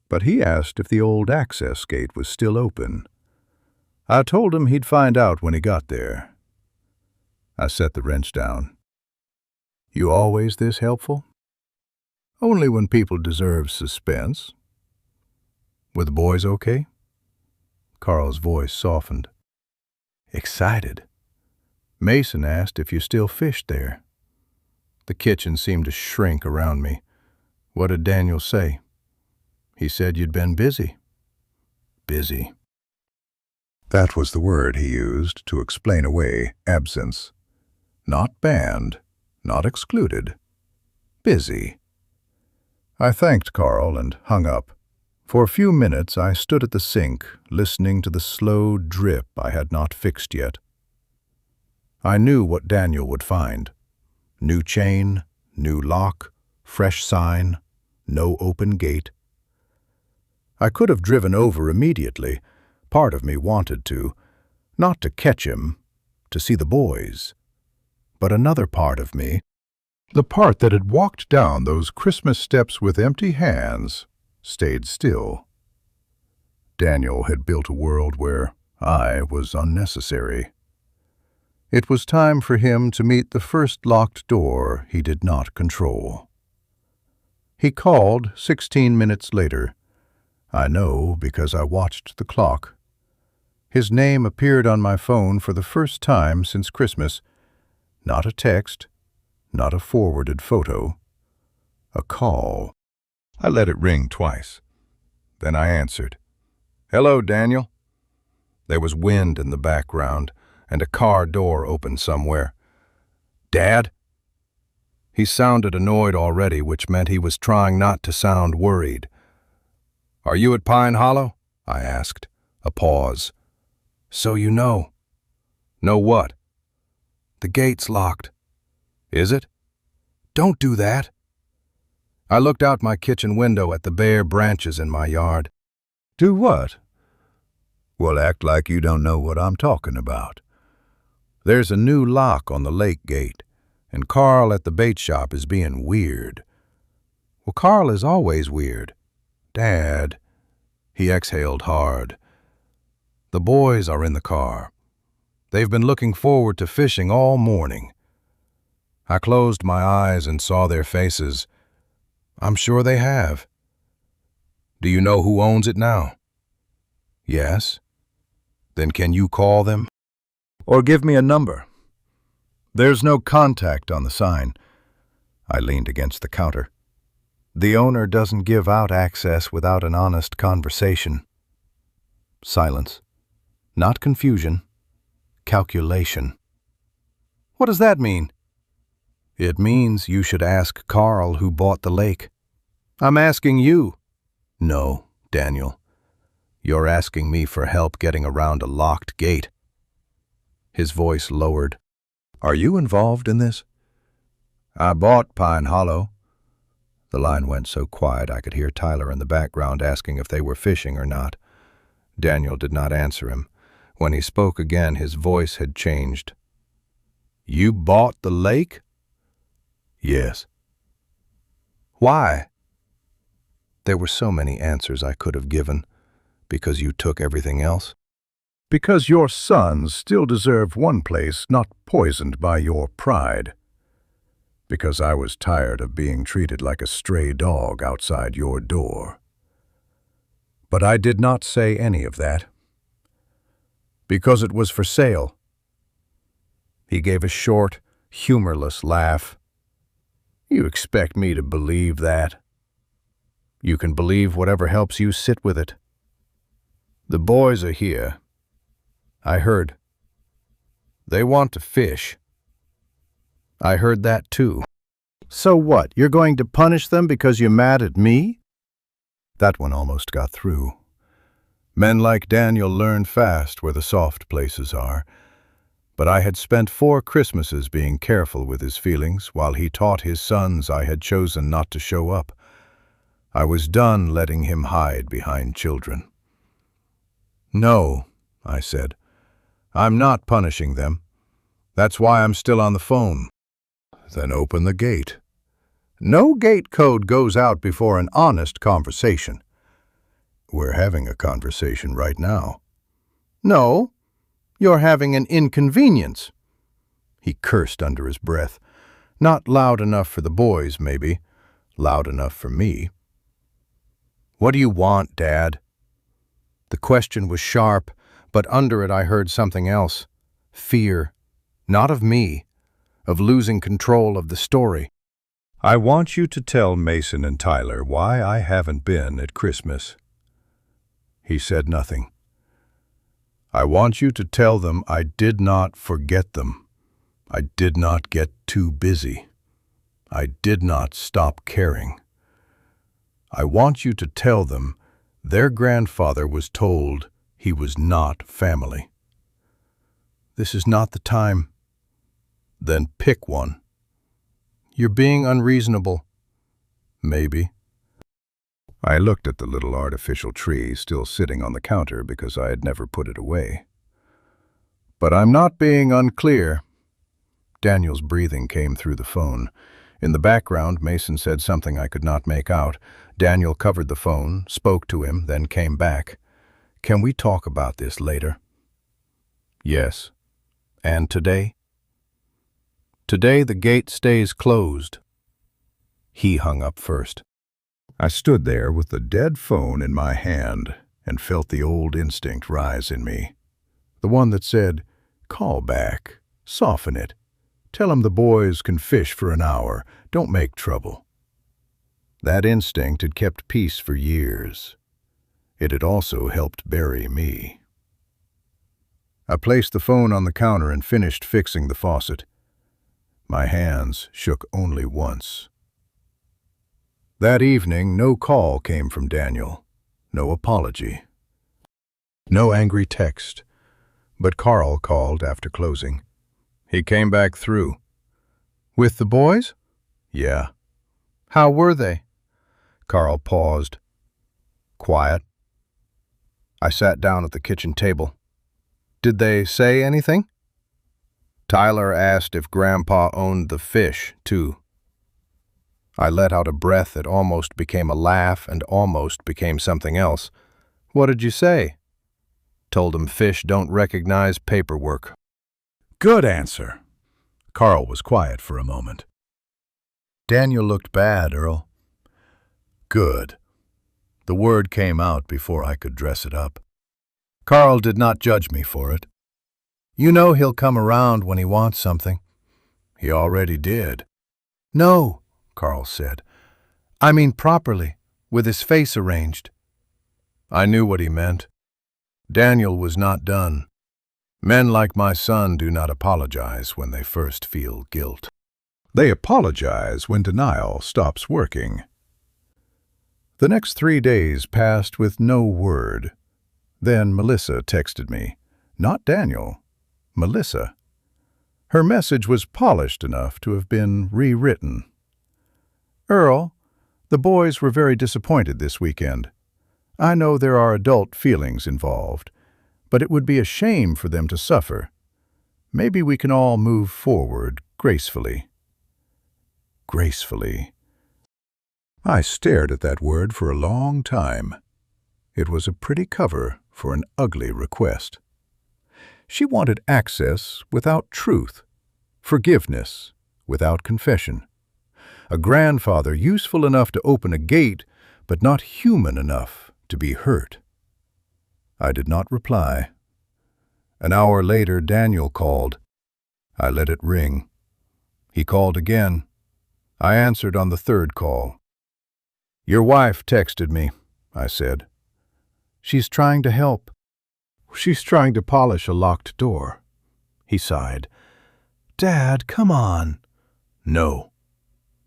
But he asked if the old access gate was still open. I told him he'd find out when he got there. I set the wrench down. "You always this helpful?" "Only when people deserve suspense." "Were the boys okay?" Carl's voice softened. "Excited." "Mason asked if you still fished there." The kitchen seemed to shrink around me. "What did Daniel say?" "He said you'd been busy." "Busy." That was the word he used to explain away absence. Not banned, not excluded. Busy. I thanked Carl and hung up. For a few minutes I stood at the sink, listening to the slow drip I had not fixed yet. I knew what Daniel would find. New chain, new lock, fresh sign, no open gate. I could have driven over immediately. Part of me wanted to. Not to catch him, to see the boys. But another part of me, the part that had walked down those Christmas steps with empty hands, stayed still. Daniel had built a world where I was unnecessary. It was time for him to meet the first locked door he did not control. He called 16 minutes later. I know because I watched the clock. His name appeared on my phone for the first time since Christmas. Not a text, not a forwarded photo. A call. I let it ring twice. Then I answered. "Hello, Daniel." There was wind in the background, and a car door opened somewhere. "Dad?" He sounded annoyed already, which meant he was trying not to sound worried. "Are you at Pine Hollow?" I asked. A pause. "So you know." "Know what?" "The gate's locked." "Is it?" "Don't do that." I looked out my kitchen window at the bare branches in my yard. "Do what?" "Well, act like you don't know what I'm talking about. There's a new lock on the lake gate, and Carl at the bait shop is being weird." "Well, Carl is always weird." "Dad." He exhaled hard. "The boys are in the car. They've been looking forward to fishing all morning." I closed my eyes and saw their faces. "I'm sure they have." "Do you know who owns it now?" "Yes." "Then can you call them? Or give me a number?" "There's no contact on the sign." I leaned against the counter. "The owner doesn't give out access without an honest conversation." Silence. Not confusion. Calculation. "What does that mean?" "It means you should ask Carl who bought the lake." I'm asking you. No, Daniel. You're asking me for help getting around a locked gate. His voice lowered. Are you involved in this? I bought Pine Hollow. The line went so quiet I could hear Tyler in the background asking if they were fishing or not. Daniel did not answer him. When he spoke again, his voice had changed. You bought the lake? Yes. Why? There were so many answers I could have given. Because you took everything else? Because your sons still deserve one place not poisoned by your pride. Because I was tired of being treated like a stray dog outside your door. But I did not say any of that. Because it was for sale. He gave a short, humorless laugh. You expect me to believe that? You can believe whatever helps you sit with it. The boys are here. I heard. They want to fish. I heard that too. So what, you're going to punish them because you're mad at me? That one almost got through. Men like Daniel learn fast where the soft places are. But I had spent 4 Christmases being careful with his feelings while he taught his sons I had chosen not to show up. I was done letting him hide behind children. No, I said. I'm not punishing them. That's why I'm still on the phone. Then open the gate. No gate code goes out before an honest conversation. We're having a conversation right now. No, you're having an inconvenience. He cursed under his breath. Not loud enough for the boys, maybe. Loud enough for me. What do you want, Dad? The question was sharp, but under it I heard something else. Fear. Not of me. Of losing control of the story. I want you to tell Mason and Tyler why I haven't been at Christmas. He said nothing. I want you to tell them I did not forget them. I did not get too busy. I did not stop caring. I want you to tell them their grandfather was told he was not family. This is not the time. Then pick one. You're being unreasonable. Maybe. I looked at the little artificial tree still sitting on the counter because I had never put it away. But I'm not being unclear. Daniel's breathing came through the phone. In the background, Mason said something I could not make out. Daniel covered the phone, spoke to him, then came back. Can we talk about this later? Yes. And today? Today the gate stays closed. He hung up first. I stood there with the dead phone in my hand and felt the old instinct rise in me. The one that said, call back, soften it. Tell them the boys can fish for an hour. Don't make trouble. That instinct had kept peace for years. It had also helped bury me. I placed the phone on the counter and finished fixing the faucet. My hands shook only once. That evening, no call came from Daniel. No apology. No angry text. But Carl called after closing. He came back through. With the boys? Yeah. How were they? Carl paused. Quiet. I sat down at the kitchen table. Did they say anything? Tyler asked if Grandpa owned the fish, too. I let out a breath that almost became a laugh and almost became something else. What did you say? Told him fish don't recognize paperwork. Good answer. Carl was quiet for a moment. Daniel looked bad, Earl. Good. The word came out before I could dress it up. Carl did not judge me for it. You know he'll come around when he wants something. He already did. No, Carl said. I mean properly, with his face arranged. I knew what he meant. Daniel was not done. Men like my son do not apologize when they first feel guilt. They apologize when denial stops working. The next 3 days passed with no word. Then Melissa texted me. Not Daniel. Melissa. Her message was polished enough to have been rewritten. Earl, the boys were very disappointed this weekend. I know there are adult feelings involved, but it would be a shame for them to suffer. Maybe we can all move forward gracefully. Gracefully. I stared at that word for a long time. It was a pretty cover for an ugly request. She wanted access without truth, forgiveness without confession, a grandfather useful enough to open a gate, but not human enough to be hurt. I did not reply. An hour later, Daniel called. I let it ring. He called again. I answered on the third call. "Your wife texted me," I said. "She's trying to help. She's trying to polish a locked door." He sighed. "Dad, come on." "No."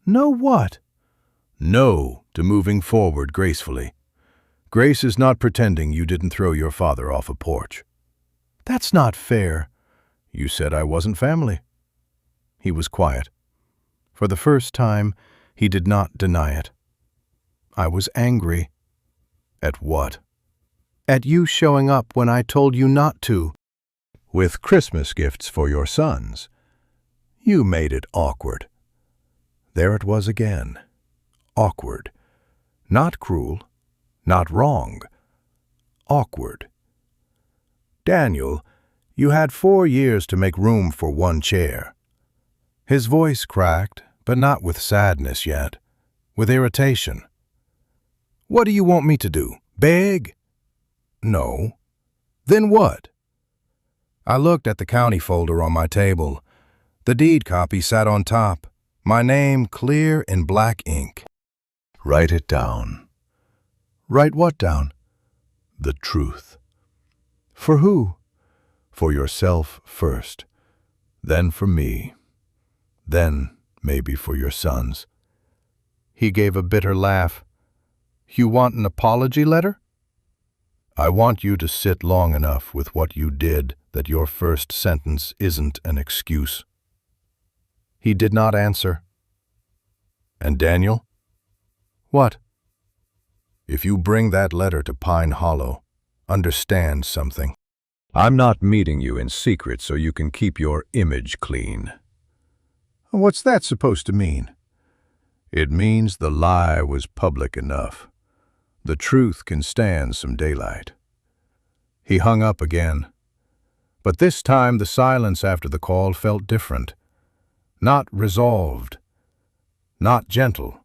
"No what?" "No to moving forward gracefully. Grace is not pretending you didn't throw your father off a porch." "That's not fair." "You said I wasn't family." He was quiet. For the first time, he did not deny it. I was angry. At what? At you showing up when I told you not to. With Christmas gifts for your sons. You made it awkward. There it was again. Awkward. Not cruel. Not wrong. Awkward. "Daniel, you had 4 years to make room for one chair." His voice cracked, but not with sadness yet, with irritation. "What do you want me to do? Beg?" "No." "Then what?" I looked at the county folder on my table. The deed copy sat on top, my name clear in black ink. "Write it down." "Write what down?" "The truth." "For who?" "For yourself first, then for me, then maybe for your sons." He gave a bitter laugh. "You want an apology letter?" "I want you to sit long enough with what you did that your first sentence isn't an excuse." He did not answer. "And Daniel?" "What?" "If you bring that letter to Pine Hollow, understand something. I'm not meeting you in secret so you can keep your image clean." "What's that supposed to mean?" "It means the lie was public enough. The truth can stand some daylight." He hung up again. But this time the silence after the call felt different. Not resolved. Not gentle.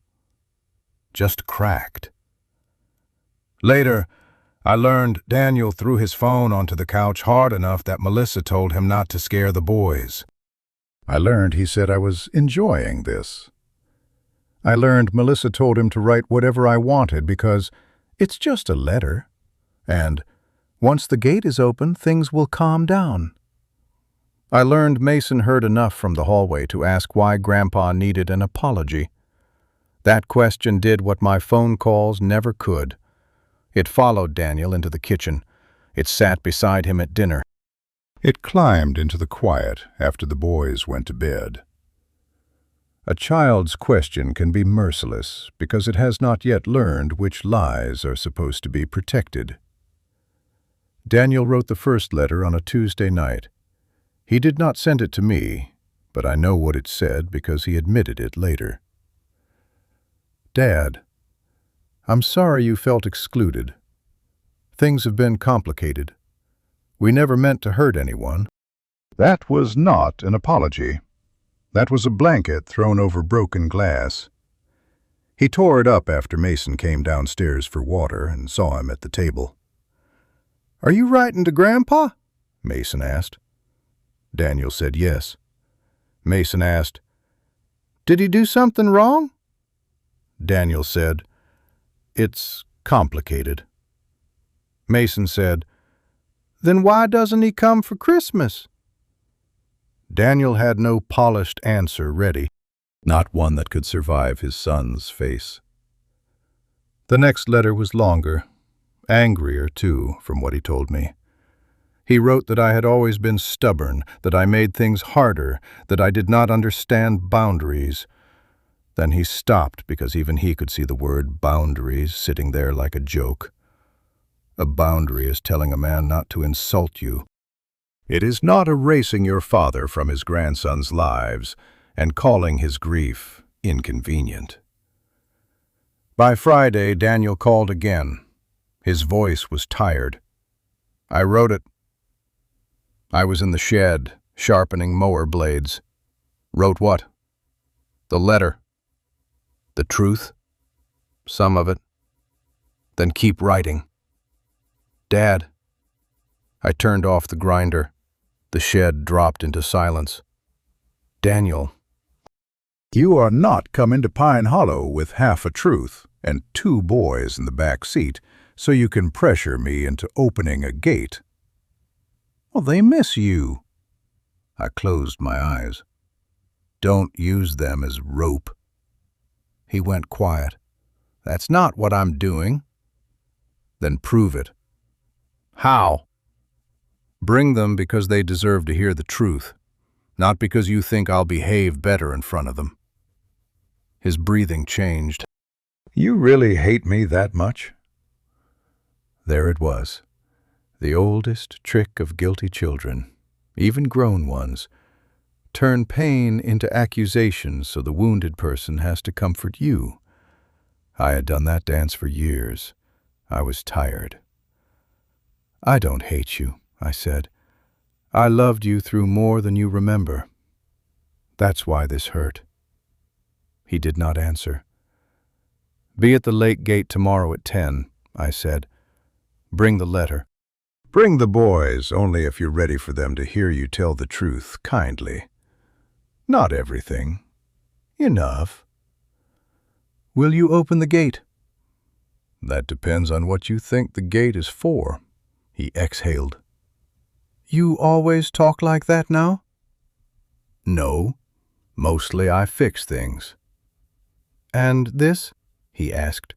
Just cracked. Later, I learned Daniel threw his phone onto the couch hard enough that Melissa told him not to scare the boys. I learned he said I was enjoying this. I learned Melissa told him to write whatever I wanted because it's just a letter, and once the gate is open, things will calm down. I learned Mason heard enough from the hallway to ask why Grandpa needed an apology. That question did what my phone calls never could. It followed Daniel into the kitchen. It sat beside him at dinner. It climbed into the quiet after the boys went to bed. A child's question can be merciless because it has not yet learned which lies are supposed to be protected. Daniel wrote the first letter on a Tuesday night. He did not send it to me, but I know what it said because he admitted it later. "Dad, I'm sorry you felt excluded. Things have been complicated. We never meant to hurt anyone." That was not an apology. That was a blanket thrown over broken glass. He tore it up after Mason came downstairs for water and saw him at the table. "Are you writing to Grandpa?" Mason asked. Daniel said yes. Mason asked, "Did he do something wrong?" Daniel said, "It's complicated." Mason said, "Then why doesn't he come for Christmas?" Daniel had no polished answer ready, not one that could survive his son's face. The next letter was longer, angrier too, from what he told me. He wrote that I had always been stubborn, that I made things harder, that I did not understand boundaries. Then he stopped because even he could see the word boundaries sitting there like a joke. A boundary is telling a man not to insult you. It is not erasing your father from his grandson's lives and calling his grief inconvenient. By Friday, Daniel called again. His voice was tired. I wrote it. I was in the shed, sharpening mower blades. Wrote what? The letter. The truth? Some of it. Then keep writing. Dad. I turned off the grinder. The shed dropped into silence. Daniel. You are not coming to Pine Hollow with half a truth and 2 boys in the back seat so you can pressure me into opening a gate. Well, they miss you. I closed my eyes. Don't use them as rope. He went quiet. That's not what I'm doing. Then prove it. How? Bring them because they deserve to hear the truth, not because you think I'll behave better in front of them. His breathing changed. You really hate me that much? There it was, the oldest trick of guilty children, even grown ones. Turn pain into accusation so the wounded person has to comfort you. I had done that dance for years. I was tired. I don't hate you, I said. I loved you through more than you remember. That's why this hurt. He did not answer. Be at the lake gate tomorrow at 10, I said. Bring the letter. Bring the boys only if you're ready for them to hear you tell the truth kindly. Not everything. Enough. Will you open the gate? That depends on what you think the gate is for. He exhaled. You always talk like that now? No. Mostly I fix things. And this? He asked.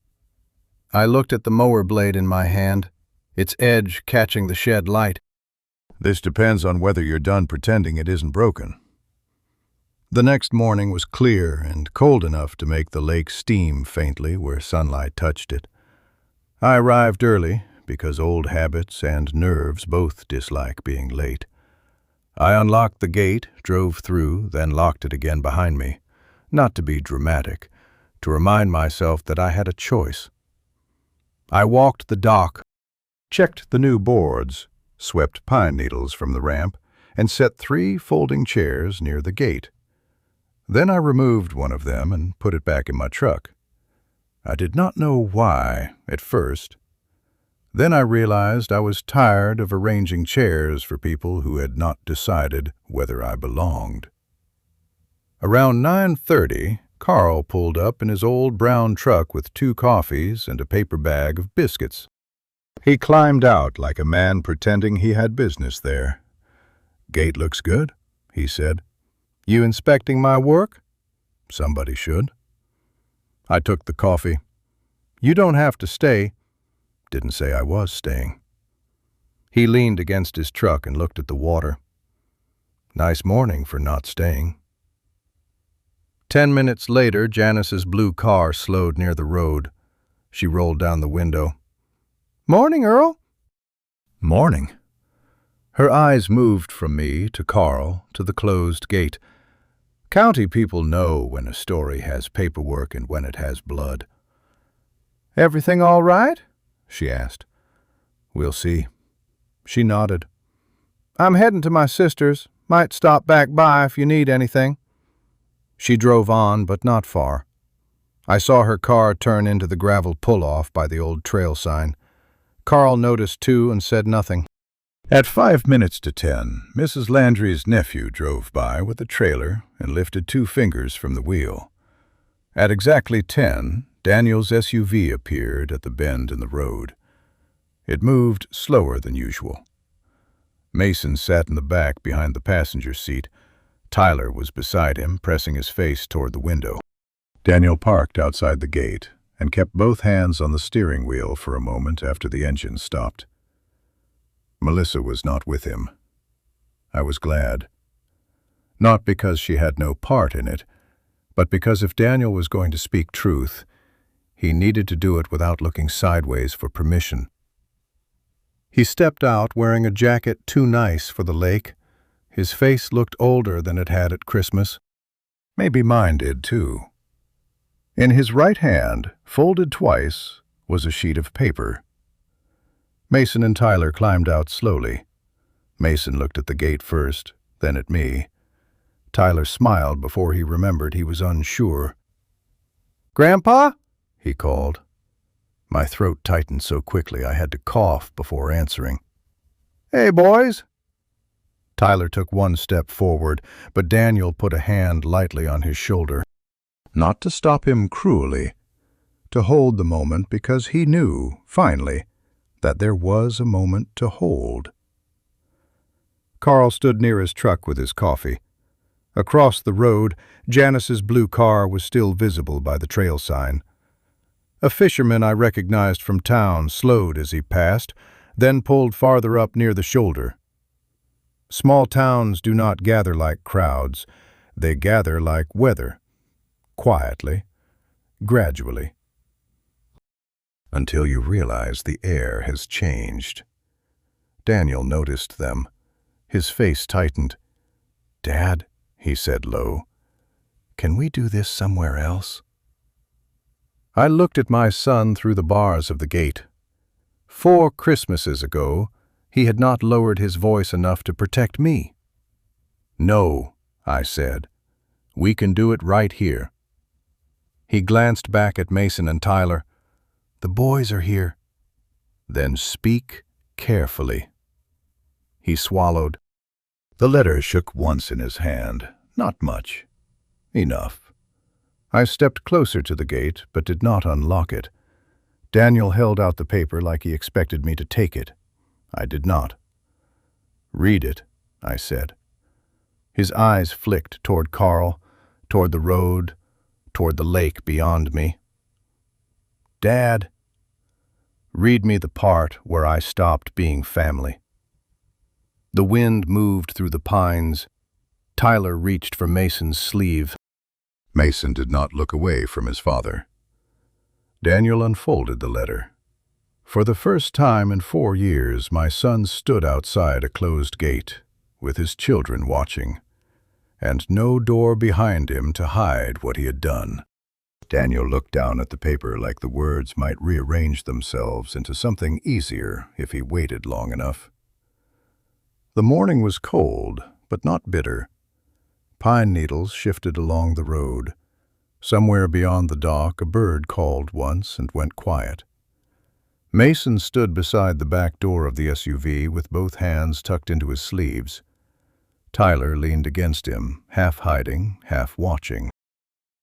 I looked at the mower blade in my hand, its edge catching the shed light. This depends on whether you're done pretending it isn't broken. The next morning was clear and cold enough to make the lake steam faintly where sunlight touched it. I arrived early because old habits and nerves both dislike being late. I unlocked the gate, drove through, then locked it again behind me, not to be dramatic, to remind myself that I had a choice. I walked the dock, checked the new boards, swept pine needles from the ramp, and set 3 folding chairs near the gate. Then I removed one of them and put it back in my truck. I did not know why at first. Then I realized I was tired of arranging chairs for people who had not decided whether I belonged. Around 9:30, Carl pulled up in his old brown truck with 2 coffees and a paper bag of biscuits. He climbed out like a man pretending he had business there. Gate looks good, he said. You inspecting my work? Somebody should. I took the coffee. You don't have to stay. Didn't say I was staying. He leaned against his truck and looked at the water. Nice morning for not staying. 10 minutes later, Janice's blue car slowed near the road. She rolled down the window. Morning, Earl. Morning. Her eyes moved from me to Carl to the closed gate. County people know when a story has paperwork and when it has blood. Everything all right? She asked. We'll see. She nodded. I'm heading to my sister's. Might stop back by if you need anything. She drove on, but not far. I saw her car turn into the gravel pull-off by the old trail sign. Carl noticed too and said nothing. At 5 minutes to 10, Mrs. Landry's nephew drove by with a trailer and lifted 2 fingers from the wheel. At exactly 10, Daniel's SUV appeared at the bend in the road. It moved slower than usual. Mason sat in the back behind the passenger seat. Tyler was beside him, pressing his face toward the window. Daniel parked outside the gate, and kept both hands on the steering wheel for a moment after the engine stopped. Melissa was not with him. I was glad. Not because she had no part in it, but because if Daniel was going to speak truth, he needed to do it without looking sideways for permission. He stepped out wearing a jacket too nice for the lake. His face looked older than it had at Christmas. Maybe mine did, too. In his right hand, folded twice, was a sheet of paper. Mason and Tyler climbed out slowly. Mason looked at the gate first, then at me. Tyler smiled before he remembered he was unsure. "Grandpa?" he called. My throat tightened so quickly I had to cough before answering. "Hey, boys." Tyler took one step forward, but Daniel put a hand lightly on his shoulder. Not to stop him cruelly, to hold the moment because he knew, finally, that there was a moment to hold. Carl stood near his truck with his coffee. Across the road, Janice's blue car was still visible by the trail sign. A fisherman I recognized from town slowed as he passed, then pulled farther up near the shoulder. Small towns do not gather like crowds. They gather like weather. Quietly, gradually. Until you realize the air has changed. Daniel noticed them. His face tightened. "Dad," he said low, "can we do this somewhere else?" I looked at my son through the bars of the gate. 4 Christmases ago, he had not lowered his voice enough to protect me. "No," I said. "We can do it right here." He glanced back at Mason and Tyler. "The boys are here." "Then speak carefully." He swallowed. The letter shook once in his hand. Not much. Enough. I stepped closer to the gate, but did not unlock it. Daniel held out the paper like he expected me to take it. I did not. "Read it," I said. His eyes flicked toward Carl, toward the road, toward the lake beyond me. "Dad, read me the part where I stopped being family." The wind moved through the pines. Tyler reached for Mason's sleeve. Mason did not look away from his father. Daniel unfolded the letter. For the first time in 4 years, my son stood outside a closed gate, with his children watching, and no door behind him to hide what he had done. Daniel looked down at the paper like the words might rearrange themselves into something easier if he waited long enough. The morning was cold, but not bitter. Pine needles shifted along the road. Somewhere beyond the dock, a bird called once and went quiet. Mason stood beside the back door of the SUV with both hands tucked into his sleeves. Tyler leaned against him, half hiding, half watching.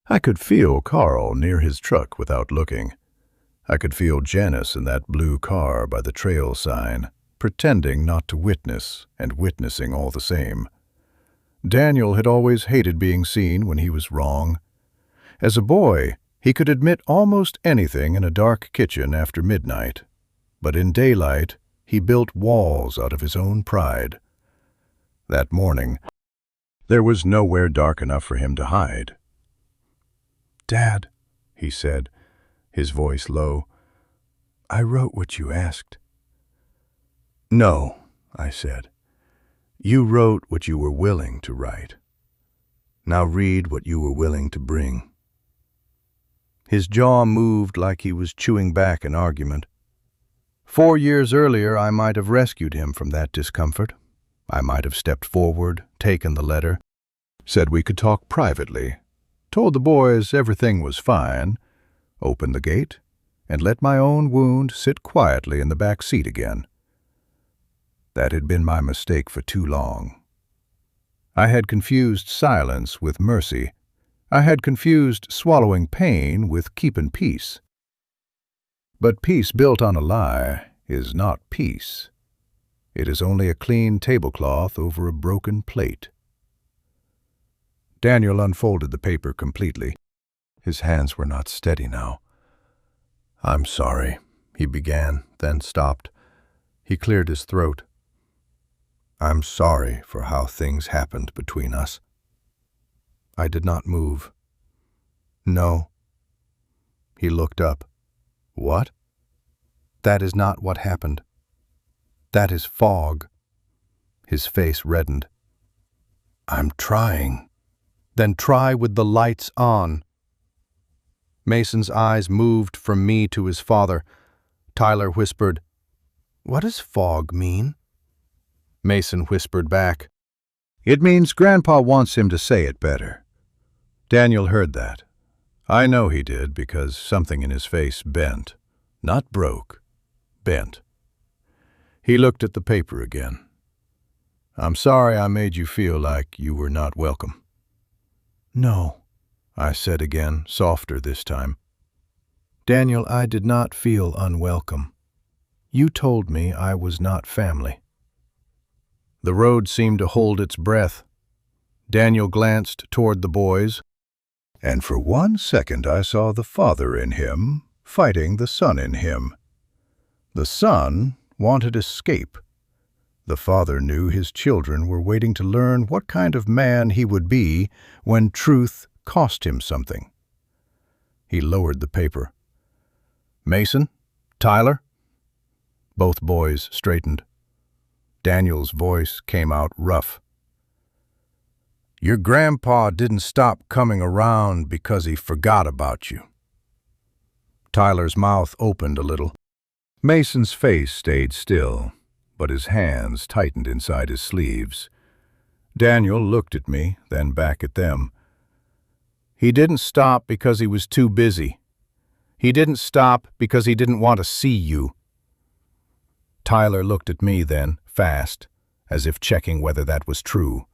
I could feel Carl near his truck without looking. I could feel Janice in that blue car by the trail sign, pretending not to witness and witnessing all the same. Daniel had always hated being seen when he was wrong. As a boy, he could admit almost anything in a dark kitchen after midnight, but in daylight, he built walls out of his own pride. That morning, there was nowhere dark enough for him to hide. "Dad," he said, his voice low, "I wrote what you asked." "No," I said. "You wrote what you were willing to write. Now read what you were willing to bring." His jaw moved like he was chewing back an argument. 4 years earlier, I might have rescued him from that discomfort. I might have stepped forward, taken the letter, said we could talk privately, told the boys everything was fine, opened the gate, and let my own wound sit quietly in the back seat again. That had been my mistake for too long. I had confused silence with mercy. I had confused swallowing pain with keeping peace. But peace built on a lie is not peace. It is only a clean tablecloth over a broken plate. Daniel unfolded the paper completely. His hands were not steady now. "I'm sorry," he began, then stopped. He cleared his throat. "I'm sorry for how things happened between us." I did not move. "No." He looked up. "What?" "That is not what happened. That is fog." His face reddened. "I'm trying." "Then try with the lights on." Mason's eyes moved from me to his father. Tyler whispered, "What does fog mean?" Mason whispered back, It means Grandpa wants him to say it better. Daniel heard that. I know he did because something in his face bent. Not broke, bent. He looked at the paper again. "I'm sorry I made you feel like you were not welcome." "No," I said again, softer this time. "Daniel, I did not feel unwelcome. You told me I was not family." The road seemed to hold its breath. Daniel glanced toward the boys, and for 1 second I saw the father in him fighting the son in him. The son wanted escape. The father knew his children were waiting to learn what kind of man he would be when truth cost him something. He lowered the paper. "Mason? Tyler?" Both boys straightened. Daniel's voice came out rough. "Your grandpa didn't stop coming around because he forgot about you." Tyler's mouth opened a little. Mason's face stayed still, but his hands tightened inside his sleeves. Daniel looked at me, then back at them. "He didn't stop because he was too busy. He didn't stop because he didn't want to see you." Tyler looked at me then, fast, as if checking whether that was true.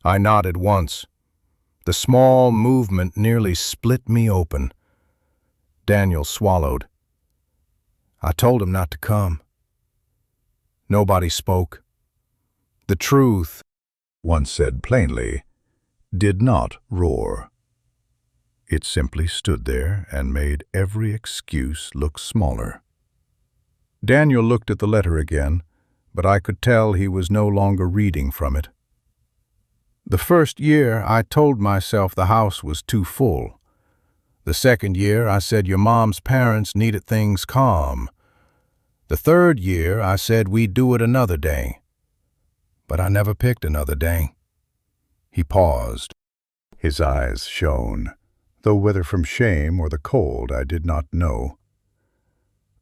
I nodded once. The small movement nearly split me open. Daniel swallowed. "I told him not to come." Nobody spoke. The truth, one said plainly, did not roar. It simply stood there and made every excuse look smaller. Daniel looked at the letter again, but I could tell he was no longer reading from it. "The first year I told myself the house was too full. The second year I said your mom's parents needed things calm. The third year I said we'd do it another day. But I never picked another day." He paused. His eyes shone, though whether from shame or the cold I did not know.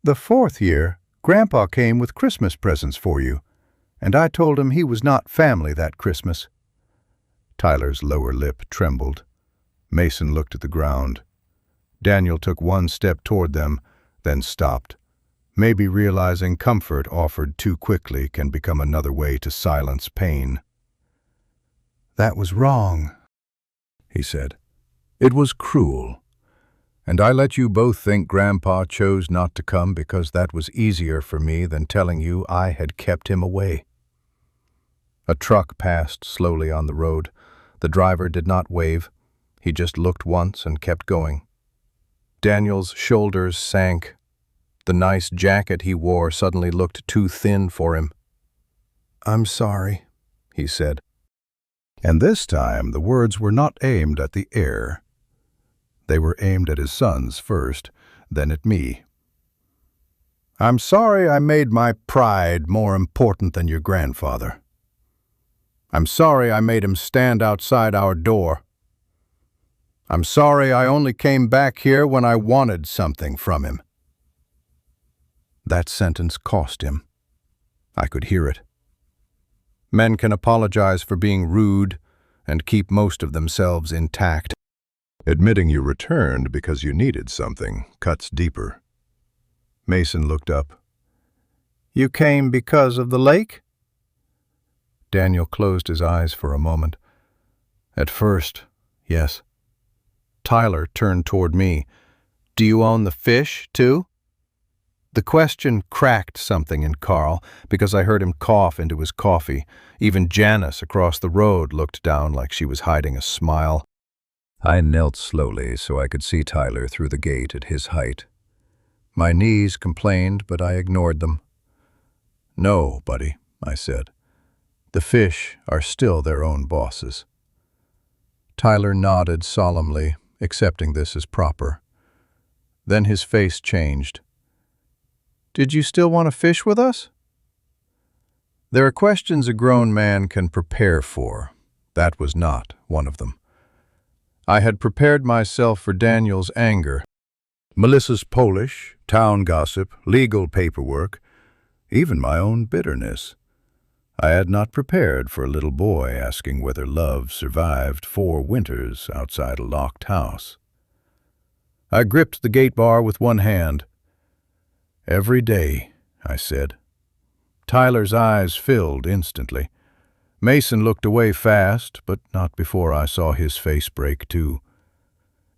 "The fourth year, Grandpa came with Christmas presents for you, and I told him he was not family that Christmas." Tyler's lower lip trembled. Mason looked at the ground. Daniel took one step toward them, then stopped, maybe realizing comfort offered too quickly can become another way to silence pain. "That was wrong," he said. "It was cruel. And I let you both think Grandpa chose not to come because that was easier for me than telling you I had kept him away." A truck passed slowly on the road. The driver did not wave. He just looked once and kept going. Daniel's shoulders sank. The nice jacket he wore suddenly looked too thin for him. "I'm sorry," he said. And this time the words were not aimed at the air. They were aimed at his sons first, then at me. "I'm sorry I made my pride more important than your grandfather. I'm sorry I made him stand outside our door. I'm sorry I only came back here when I wanted something from him." That sentence cost him. I could hear it. Men can apologize for being rude and keep most of themselves intact. Admitting you returned because you needed something cuts deeper. Mason looked up. "You came because of the lake?" Daniel closed his eyes for a moment. "At first, yes." Tyler turned toward me. "Do you own the fish, too?" The question cracked something in Carl because I heard him cough into his coffee. Even Janice across the road looked down like she was hiding a smile. I knelt slowly so I could see Tyler through the gate at his height. My knees complained, but I ignored them. "No, buddy," I said. "The fish are still their own bosses." Tyler nodded solemnly, accepting this as proper. Then his face changed. "Did you still want to fish with us?" There are questions a grown man can prepare for. That was not one of them. I had prepared myself for Daniel's anger. Melissa's Polish, town gossip, legal paperwork, even my own bitterness. I had not prepared for a little boy asking whether love survived 4 winters outside a locked house. I gripped the gate bar with one hand. "Every day," I said. Tyler's eyes filled instantly. Mason looked away fast, but not before I saw his face break too.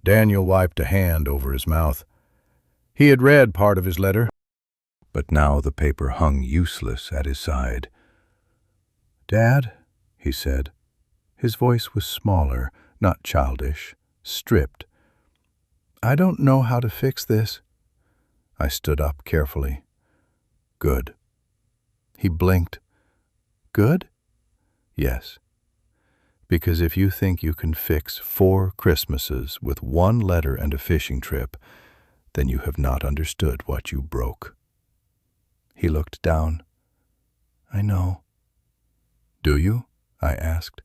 Daniel wiped a hand over his mouth. He had read part of his letter, but now the paper hung useless at his side. "Dad," he said. His voice was smaller, not childish, stripped. "I don't know how to fix this." I stood up carefully. "Good." He blinked. "Good?" "Yes. Because if you think you can fix 4 Christmases with 1 letter and a fishing trip, then you have not understood what you broke." He looked down. "I know." "Do you?" I asked.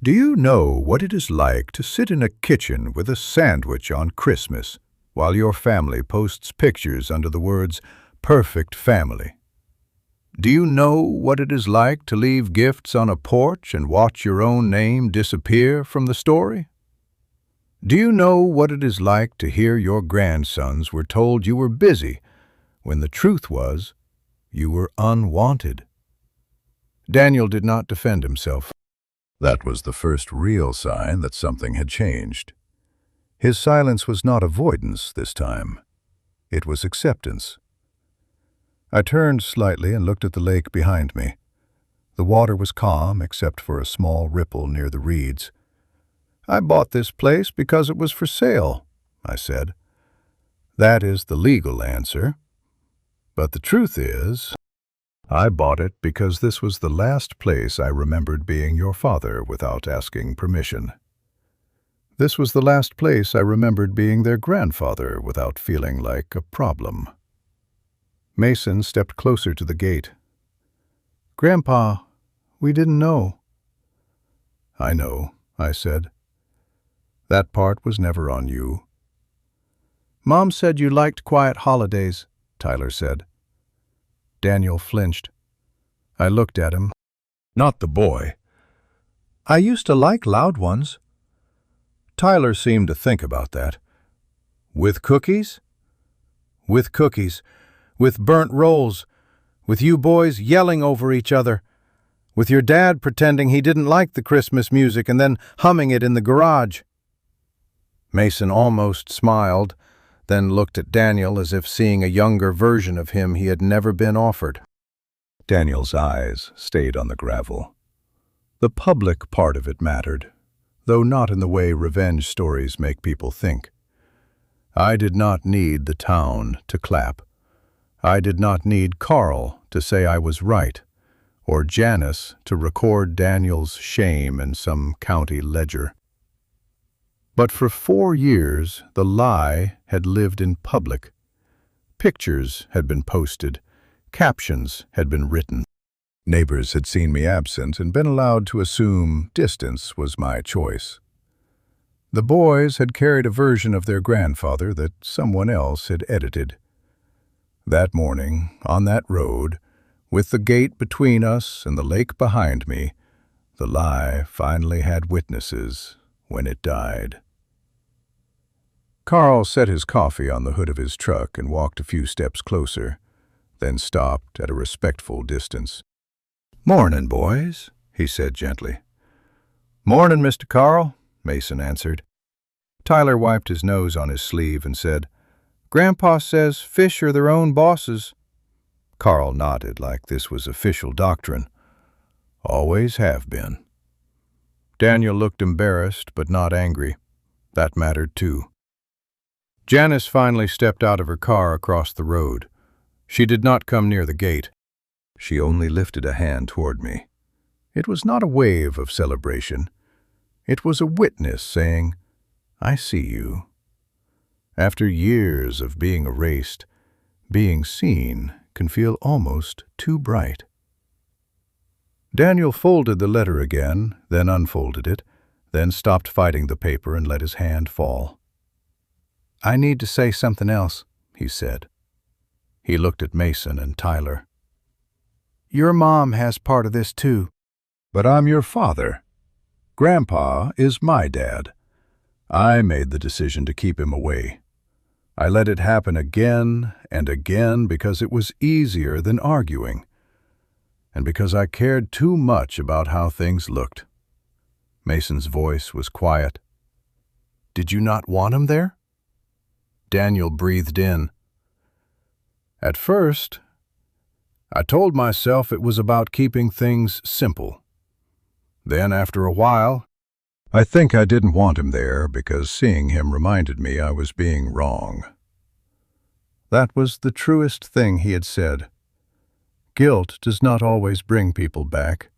"Do you know what it is like to sit in a kitchen with a sandwich on Christmas while your family posts pictures under the words, 'Perfect Family'? Do you know what it is like to leave gifts on a porch and watch your own name disappear from the story? Do you know what it is like to hear your grandsons were told you were busy when the truth was you were unwanted?" Daniel did not defend himself. That was the first real sign that something had changed. His silence was not avoidance this time. It was acceptance. I turned slightly and looked at the lake behind me. The water was calm except for a small ripple near the reeds. "I bought this place because it was for sale," I said. That is the legal answer. But the truth is, I bought it because this was the last place I remembered being your father without asking permission. This was the last place I remembered being their grandfather without feeling like a problem. Mason stepped closer to the gate. "Grandpa, we didn't know." "I know," I said. "That part was never on you." "Mom said you liked quiet holidays," Tyler said. Daniel flinched. I looked at him. Not the boy. "I used to like loud ones." Tyler seemed to think about that. "With cookies?" "With cookies. With burnt rolls. With you boys yelling over each other. With your dad pretending he didn't like the Christmas music and then humming it in the garage." Mason almost smiled, then looked at Daniel as if seeing a younger version of him he had never been offered. Daniel's eyes stayed on the gravel. The public part of it mattered, though not in the way revenge stories make people think. I did not need the town to clap. I did not need Carl to say I was right, or Janice to record Daniel's shame in some county ledger. But for 4 years, the lie had lived in public. Pictures had been posted. Captions had been written. Neighbors had seen me absent and been allowed to assume distance was my choice. The boys had carried a version of their grandfather that someone else had edited. That morning, on that road, with the gate between us and the lake behind me, the lie finally had witnesses when it died. Carl set his coffee on the hood of his truck and walked a few steps closer, then stopped at a respectful distance. "Mornin', boys," he said gently. "Mornin', Mr. Carl," Mason answered. Tyler wiped his nose on his sleeve and said, "Grandpa says fish are their own bosses." Carl nodded like this was official doctrine. "Always have been." Daniel looked embarrassed but not angry. That mattered too. Janice finally stepped out of her car across the road. She did not come near the gate. She only lifted a hand toward me. It was not a wave of celebration. It was a witness saying, "I see you." After years of being erased, being seen can feel almost too bright. Daniel folded the letter again, then unfolded it, then stopped fighting the paper and let his hand fall. "I need to say something else," he said. He looked at Mason and Tyler. "Your mom has part of this too." "But I'm your father. Grandpa is my dad. I made the decision to keep him away. I let it happen again and again because it was easier than arguing, and because I cared too much about how things looked." Mason's voice was quiet. "Did you not want him there?" Daniel breathed in. "At first, I told myself it was about keeping things simple. Then, after a while, I think I didn't want him there because seeing him reminded me I was being wrong." That was the truest thing he had said. Guilt does not always bring people back.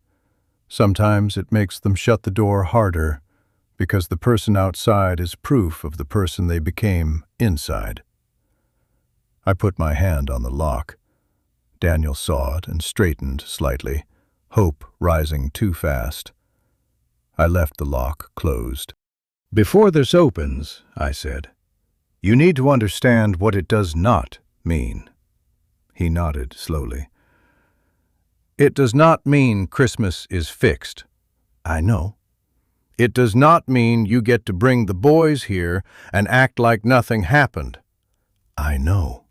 Sometimes it makes them shut the door harder because the person outside is proof of the person they became inside. I put my hand on the lock. Daniel saw it and straightened slightly, hope rising too fast. I left the lock closed. "Before this opens," I said, "you need to understand what it does not mean." He nodded slowly. "It does not mean Christmas is fixed." "I know." "It does not mean you get to bring the boys here and act like nothing happened." "I know."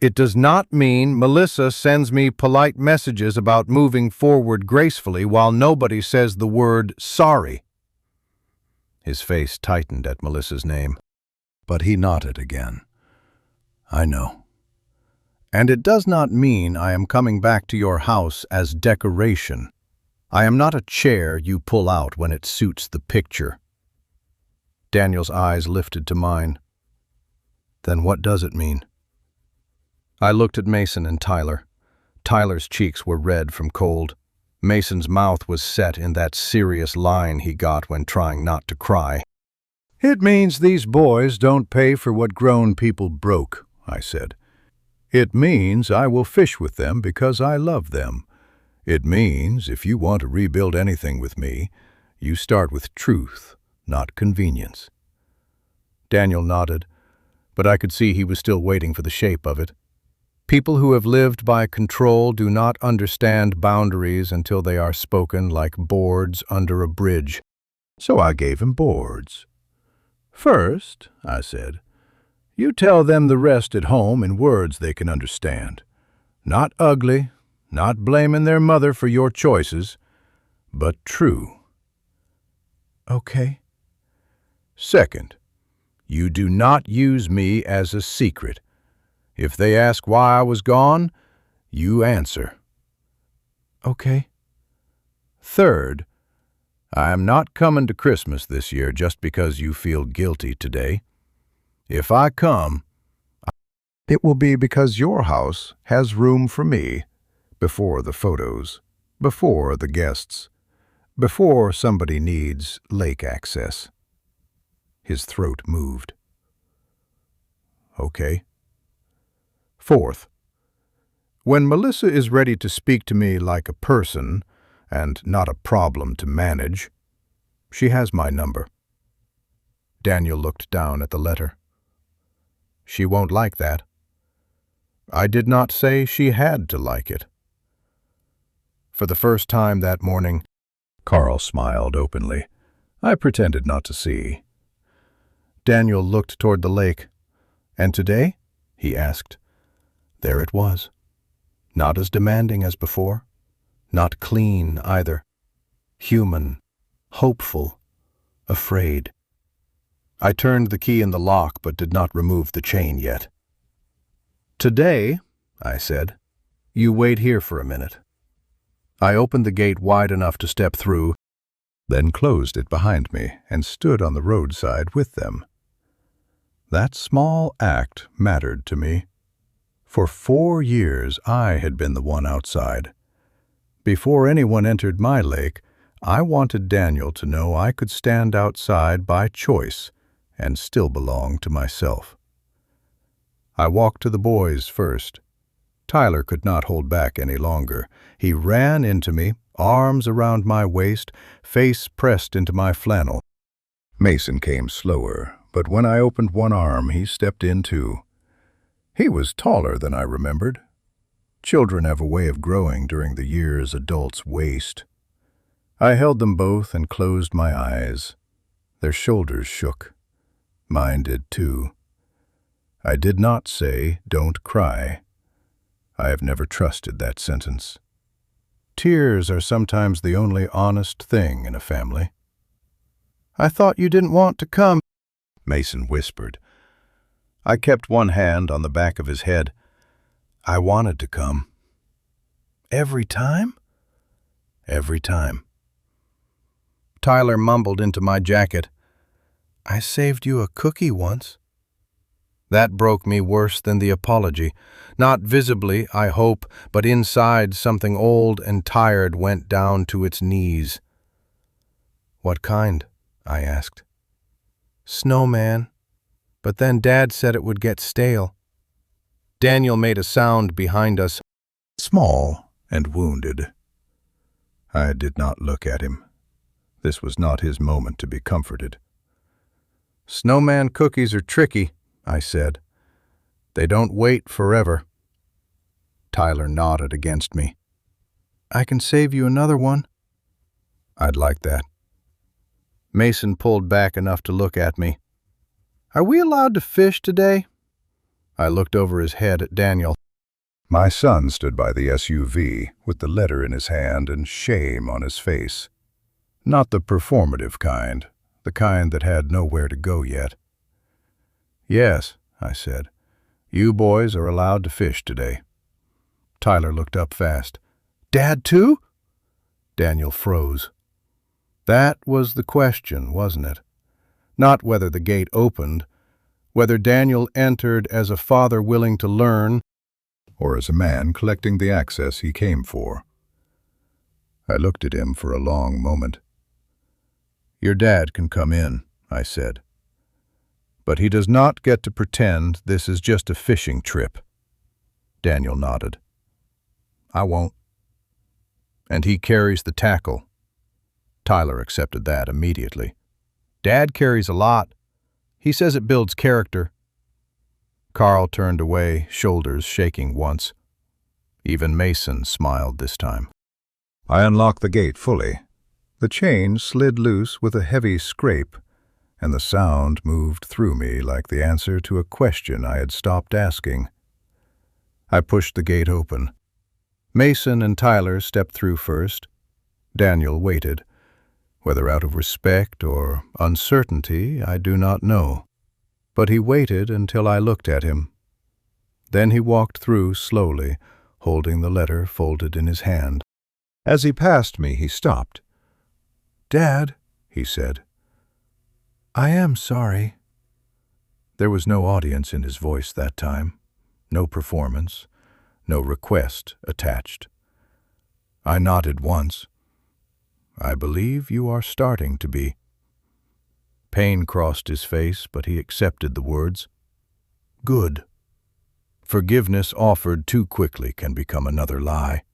"It does not mean Melissa sends me polite messages about moving forward gracefully while nobody says the word sorry." His face tightened at Melissa's name, but he nodded again. "I know." "And it does not mean I am coming back to your house as decoration. I am not a chair you pull out when it suits the picture." Daniel's eyes lifted to mine. "Then what does it mean?" I looked at Mason and Tyler. Tyler's cheeks were red from cold. Mason's mouth was set in that serious line he got when trying not to cry. "It means these boys don't pay for what grown people broke," I said. "It means I will fish with them because I love them. It means if you want to rebuild anything with me, you start with truth, not convenience." Daniel nodded, but I could see he was still waiting for the shape of it. People who have lived by control do not understand boundaries until they are spoken like boards under a bridge. So I gave him boards. "First," I said, "you tell them the rest at home in words they can understand. Not ugly, not blaming their mother for your choices, but true." "Okay." "Second, you do not use me as a secret. If they ask why I was gone, you answer." "Okay." "Third, I am not coming to Christmas this year just because you feel guilty today. If I come, it will be because your house has room for me, before the photos, before the guests, before somebody needs lake access." His throat moved. "Okay." "Fourth, when Melissa is ready to speak to me like a person and not a problem to manage, she has my number." Daniel looked down at the letter. "She won't like that." I did not say she had to like it. For the first time that morning, Carl smiled openly. I pretended not to see. Daniel looked toward the lake. "And today?" he asked. There it was. Not as demanding as before. Not clean either. Human, hopeful, afraid. I turned the key in the lock but did not remove the chain yet. "Today," I said, "you wait here for a minute." I opened the gate wide enough to step through, then closed it behind me and stood on the roadside with them. That small act mattered to me. For 4 years, I had been the one outside. Before anyone entered my lake, I wanted Daniel to know I could stand outside by choice and still belong to myself. I walked to the boys first. Tyler could not hold back any longer. He ran into me, arms around my waist, face pressed into my flannel. Mason came slower, but when I opened one arm, he stepped in too. He was taller than I remembered. Children have a way of growing during the years adults waste. I held them both and closed my eyes. Their shoulders shook. Mine did too. I did not say, "Don't cry." I have never trusted that sentence. Tears are sometimes the only honest thing in a family. "I thought you didn't want to come," Mason whispered. I kept one hand on the back of his head. I wanted to come. "Every time?" "Every time." Tyler mumbled into my jacket, "I saved you a cookie once." That broke me worse than the apology. Not visibly, I hope, but inside something old and tired went down to its knees. "What kind?" I asked. "Snowman. But then Dad said it would get stale." Daniel made a sound behind us, small and wounded. I did not look at him. This was not his moment to be comforted. "Snowman cookies are tricky," I said. "They don't wait forever." Tyler nodded against me. "I can save you another one." "I'd like that." Mason pulled back enough to look at me. "Are we allowed to fish today?" I looked over his head at Daniel. My son stood by the SUV with the letter in his hand and shame on his face. Not the performative kind, the kind that had nowhere to go yet. "Yes," I said. "You boys are allowed to fish today." Tyler looked up fast. "Dad too?" Daniel froze. That was the question, wasn't it? Not whether the gate opened, whether Daniel entered as a father willing to learn, or as a man collecting the access he came for. I looked at him for a long moment. "Your dad can come in," I said. "But he does not get to pretend this is just a fishing trip." Daniel nodded. "I won't." "And he carries the tackle." Tyler accepted that immediately. "Dad carries a lot. He says it builds character." Carl turned away, shoulders shaking once. Even Mason smiled this time. I unlocked the gate fully. The chain slid loose with a heavy scrape, and the sound moved through me like the answer to a question I had stopped asking. I pushed the gate open. Mason and Tyler stepped through first. Daniel waited. Whether out of respect or uncertainty, I do not know. But he waited until I looked at him. Then he walked through slowly, holding the letter folded in his hand. As he passed me, he stopped. "Dad," he said, "I am sorry." There was no audience in his voice that time, no performance, no request attached. I nodded once. "I believe you are starting to be." Pain crossed his face, but he accepted the words. "Good." Forgiveness offered too quickly can become another lie.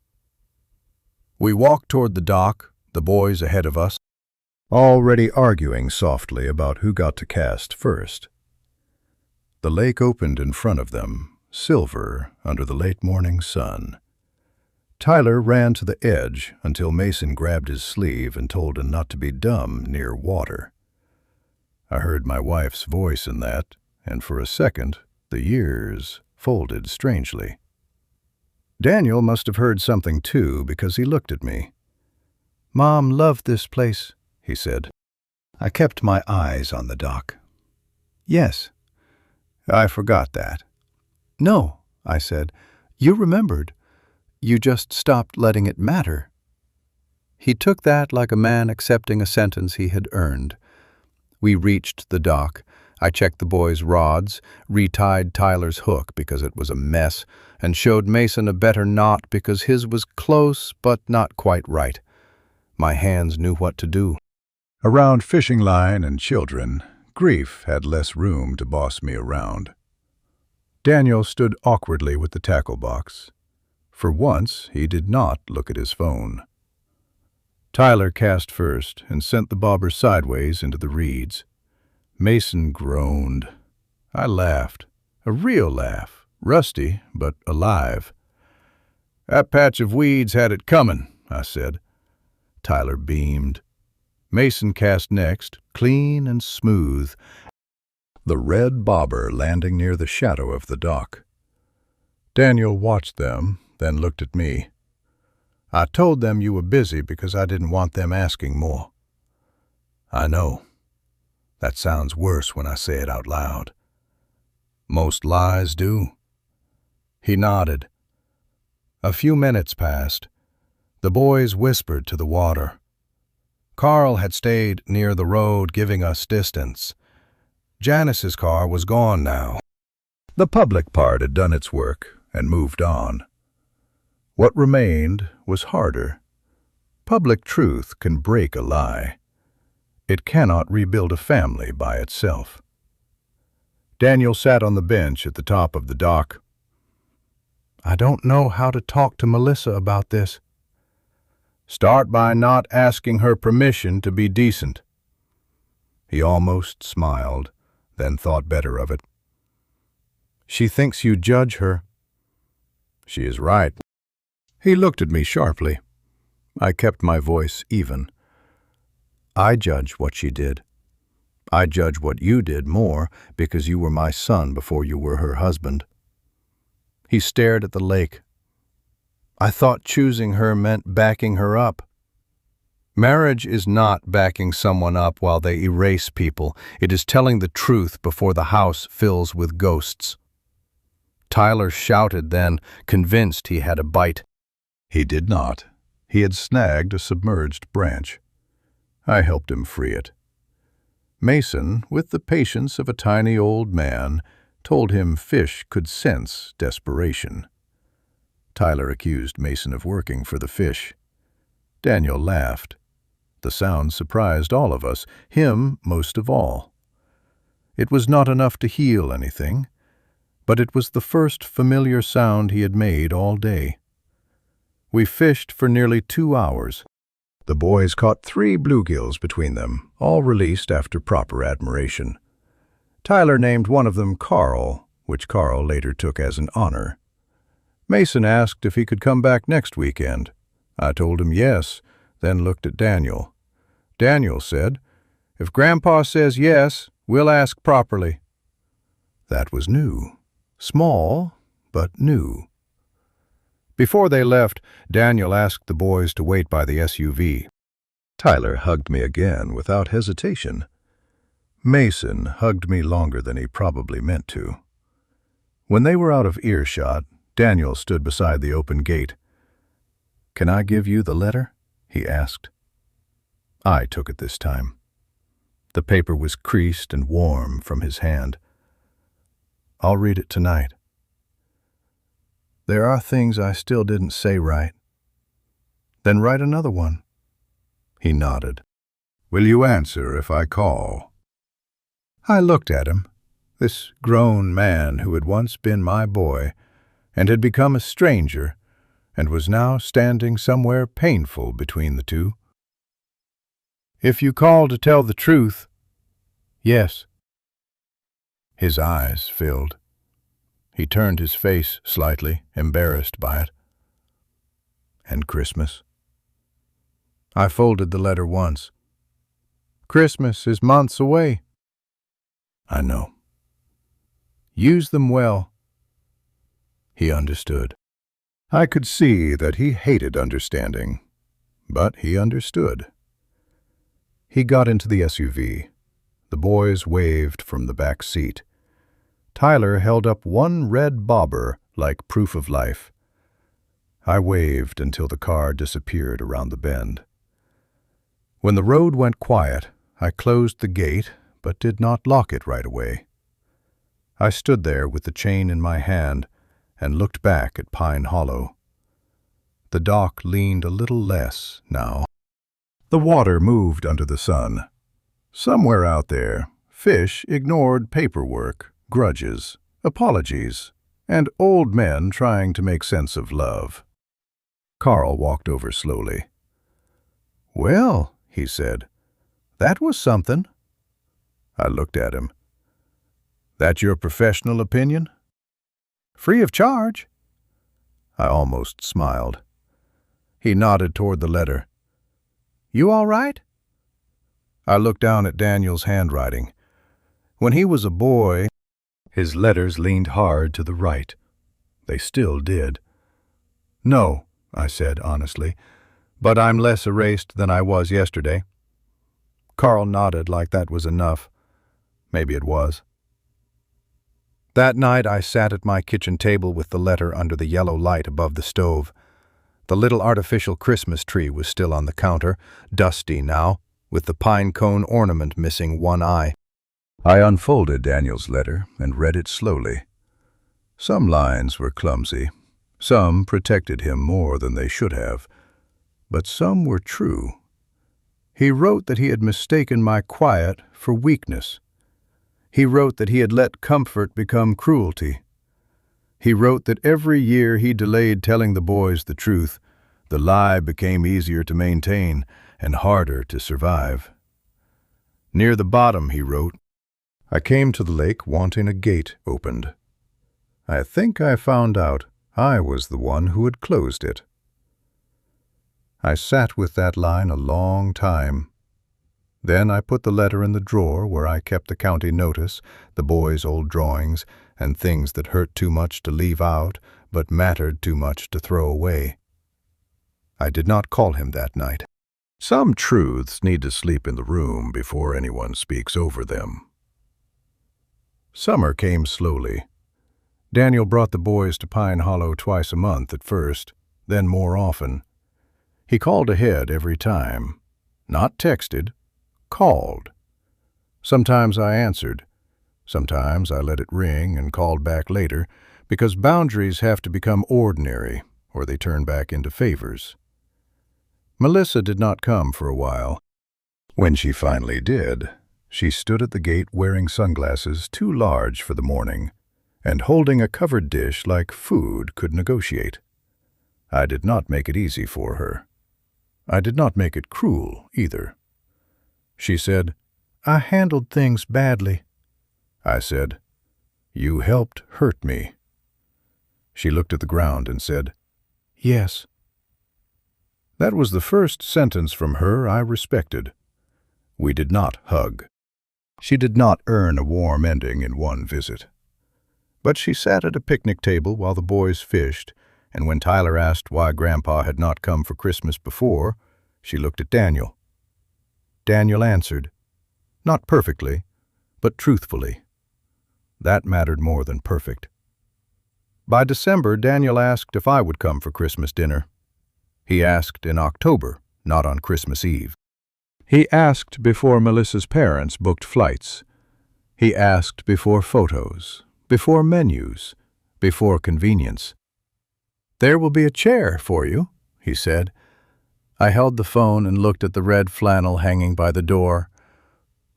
We walked toward the dock, the boys ahead of us, already arguing softly about who got to cast first. The lake opened in front of them, silver under the late morning sun. Tyler ran to the edge until Mason grabbed his sleeve and told him not to be dumb near water. I heard my wife's voice in that, and for a second the years folded strangely. Daniel must have heard something too, because he looked at me. "Mom loved this place," he said. I kept my eyes on the dock. "Yes." "I forgot that." "No," I said. "You remembered. You just stopped letting it matter." He took that like a man accepting a sentence he had earned. We reached the dock. I checked the boys' rods, retied Tyler's hook because it was a mess, and showed Mason a better knot because his was close but not quite right. My hands knew what to do. Around fishing line and children, grief had less room to boss me around. Daniel stood awkwardly with the tackle box. For once, he did not look at his phone. Tyler cast first and sent the bobber sideways into the reeds. Mason groaned. I laughed. A real laugh. Rusty, but alive. "That patch of weeds had it coming," I said. Tyler beamed. Mason cast next, clean and smooth, the red bobber landing near the shadow of the dock. Daniel watched them, then looked at me. "I told them you were busy because I didn't want them asking more." I know. That sounds worse when I say it out loud. Most lies do. He nodded. A few minutes passed. The boys whispered to the water. Carl had stayed near the road, giving us distance. Janice's car was gone now. The public part had done its work and moved on. What remained was harder. Public truth can break a lie. It cannot rebuild a family by itself. Daniel sat on the bench at the top of the dock. "I don't know how to talk to Melissa about this." "Start by not asking her permission to be decent." He almost smiled, then thought better of it. "She thinks you judge her." "She is right." He looked at me sharply. I kept my voice even. "I judge what she did. I judge what you did more because you were my son before you were her husband." He stared at the lake. "I thought choosing her meant backing her up." Marriage is not backing someone up while they erase people. It is telling the truth before the house fills with ghosts. Tyler shouted then, convinced he had a bite. He did not. He had snagged a submerged branch. I helped him free it. Mason, with the patience of a tiny old man, told him fish could sense desperation. Tyler accused Mason of working for the fish. Daniel laughed. The sound surprised all of us, him most of all. It was not enough to heal anything, but it was the first familiar sound he had made all day. We fished for nearly 2 hours. The boys caught 3 bluegills between them, all released after proper admiration. Tyler named one of them Carl, which Carl later took as an honor. Mason asked if he could come back next weekend. I told him yes, then looked at Daniel. Daniel said, "If Grandpa says yes, we'll ask properly." That was new. Small, but new. Before they left, Daniel asked the boys to wait by the SUV. Tyler hugged me again without hesitation. Mason hugged me longer than he probably meant to. When they were out of earshot, Daniel stood beside the open gate. "Can I give you the letter?" he asked. I took it this time. The paper was creased and warm from his hand. "I'll read it tonight. There are things I still didn't say right." "Then write another one." He nodded. "Will you answer if I call?" I looked at him, this grown man who had once been my boy and had become a stranger and was now standing somewhere painful between the two. "If you call to tell the truth, yes." His eyes filled. He turned his face slightly, embarrassed by it. "And Christmas?" I folded the letter once. "Christmas is months away." "I know." "Use them well." He understood. I could see that he hated understanding, but he understood. He got into the SUV. The boys waved from the back seat. Tyler held up one red bobber like proof of life. I waved until the car disappeared around the bend. When the road went quiet, I closed the gate, but did not lock it right away. I stood there with the chain in my hand and looked back at Pine Hollow. The dock leaned a little less now. The water moved under the sun. Somewhere out there, fish ignored paperwork, grudges, apologies, and old men trying to make sense of love. Carl walked over slowly. "Well," he said, "that was something." I looked at him. "That your professional opinion?" "Free of charge." I almost smiled. He nodded toward the letter. "You all right?" I looked down at Daniel's handwriting. When he was a boy, his letters leaned hard to the right. They still did. "No," I said honestly, "but I'm less erased than I was yesterday." Carl nodded like that was enough. Maybe it was. That night I sat at my kitchen table with the letter under the yellow light above the stove. The little artificial Christmas tree was still on the counter, dusty now, with the pine cone ornament missing one eye. I unfolded Daniel's letter and read it slowly. Some lines were clumsy. Some protected him more than they should have. But some were true. He wrote that he had mistaken my quiet for weakness. He wrote that he had let comfort become cruelty. He wrote that every year he delayed telling the boys the truth, the lie became easier to maintain and harder to survive. Near the bottom, he wrote, "I came to the lake wanting a gate opened. I think I found out I was the one who had closed it." I sat with that line a long time. Then I put the letter in the drawer where I kept the county notice, the boys' old drawings, and things that hurt too much to leave out but mattered too much to throw away. I did not call him that night. Some truths need to sleep in the room before anyone speaks over them. Summer came slowly. Daniel brought the boys to Pine Hollow twice a month at first, then more often. He called ahead every time. Not texted, called. Sometimes I answered. Sometimes I let it ring and called back later, because boundaries have to become ordinary, or they turn back into favors. Melissa did not come for a while. When she finally did, she stood at the gate wearing sunglasses too large for the morning, and holding a covered dish like food could negotiate. I did not make it easy for her. I did not make it cruel either. She said, "I handled things badly." I said, "You helped hurt me." She looked at the ground and said, "Yes." That was the first sentence from her I respected. We did not hug. She did not earn a warm ending in one visit. But she sat at a picnic table while the boys fished, and when Tyler asked why Grandpa had not come for Christmas before, she looked at Daniel. Daniel answered, not perfectly, but truthfully. That mattered more than perfect. By December, Daniel asked if I would come for Christmas dinner. He asked in October, not on Christmas Eve. He asked before Melissa's parents booked flights. He asked before photos, before menus, before convenience. "There will be a chair for you," he said. I held the phone and looked at the red flannel hanging by the door.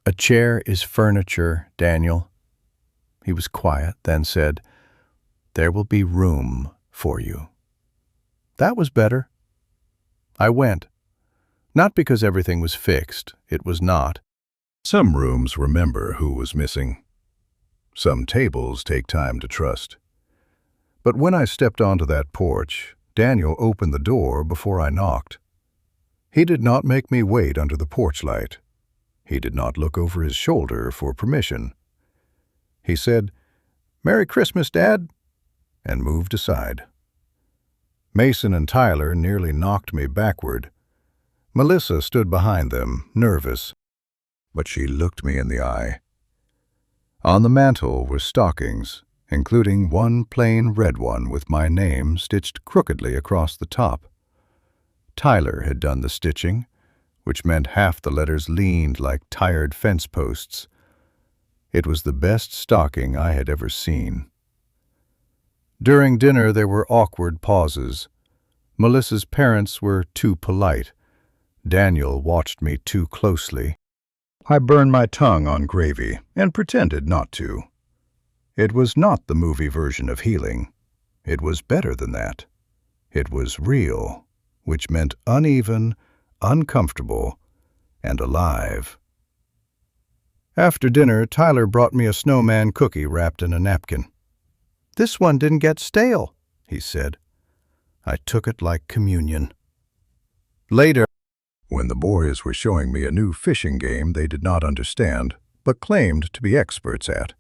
"A chair is furniture, Daniel." He was quiet, then said, "There will be room for you." That was better. I went. Not because everything was fixed. It was not. Some rooms remember who was missing. Some tables take time to trust. But when I stepped onto that porch, Daniel opened the door before I knocked. He did not make me wait under the porch light. He did not look over his shoulder for permission. He said, "Merry Christmas, Dad," and moved aside. Mason and Tyler nearly knocked me backward. Melissa stood behind them, nervous, but she looked me in the eye. On the mantel were stockings, including one plain red one with my name stitched crookedly across the top. Tyler had done the stitching, which meant half the letters leaned like tired fence posts. It was the best stocking I had ever seen. During dinner there were awkward pauses. Melissa's parents were too polite. Daniel watched me too closely. I burned my tongue on gravy and pretended not to. It was not the movie version of healing. It was better than that. It was real, which meant uneven, uncomfortable, and alive. After dinner, Tyler brought me a snowman cookie wrapped in a napkin. "This one didn't get stale," he said. I took it like communion. Later, when the boys were showing me a new fishing game they did not understand, but claimed to be experts at,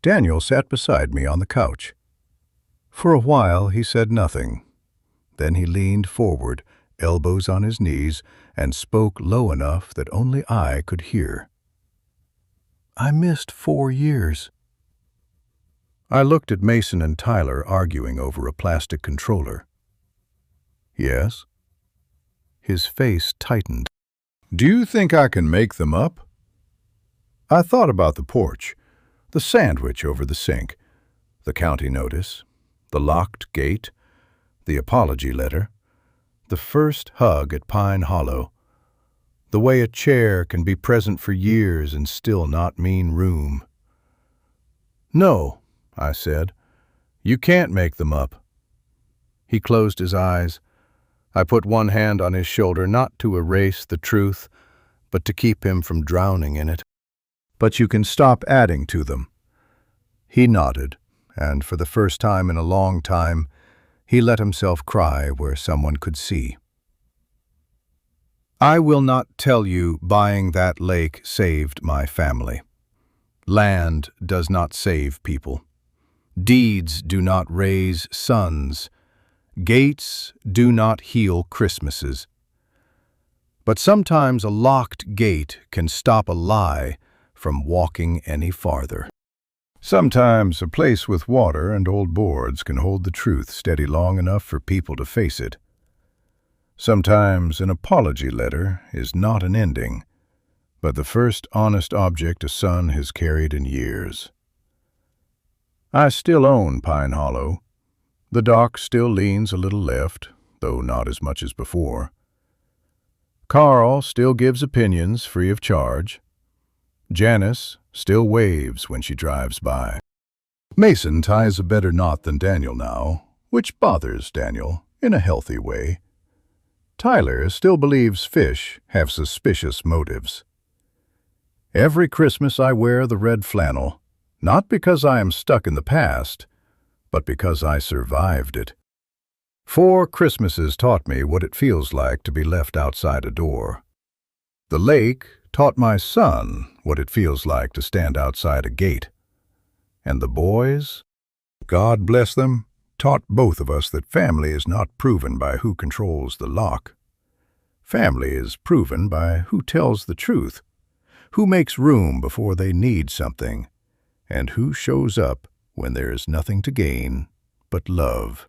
Daniel sat beside me on the couch. For a while he said nothing. Then he leaned forward, elbows on his knees, and spoke low enough that only I could hear. "I missed 4 years." I looked at Mason and Tyler arguing over a plastic controller. "Yes?" His face tightened. "Do you think I can make them up?" I thought about the porch, the sandwich over the sink, the county notice, the locked gate, the apology letter, the first hug at Pine Hollow, the way a chair can be present for years and still not mean room. "No," I said, "you can't make them up." He closed his eyes. I put one hand on his shoulder, not to erase the truth, but to keep him from drowning in it. "But you can stop adding to them." He nodded, and for the first time in a long time, he let himself cry where someone could see. "I will not tell you buying that lake saved my family. Land does not save people. Deeds do not raise sons. Gates do not heal Christmases. But sometimes a locked gate can stop a lie from walking any farther. Sometimes a place with water and old boards can hold the truth steady long enough for people to face it. Sometimes an apology letter is not an ending, but the first honest object a son has carried in years. I still own Pine Hollow. The dock still leans a little left, though not as much as before. Carl still gives opinions free of charge. Janice still waves when she drives by. Mason ties a better knot than Daniel now, which bothers Daniel in a healthy way. Tyler still believes fish have suspicious motives. Every Christmas I wear the red flannel, not because I am stuck in the past, but because I survived it. 4 Christmases taught me what it feels like to be left outside a door. The lake taught my son what it feels like to stand outside a gate. And the boys, God bless them, taught both of us that family is not proven by who controls the lock. Family is proven by who tells the truth, who makes room before they need something, and who shows up when there is nothing to gain but love.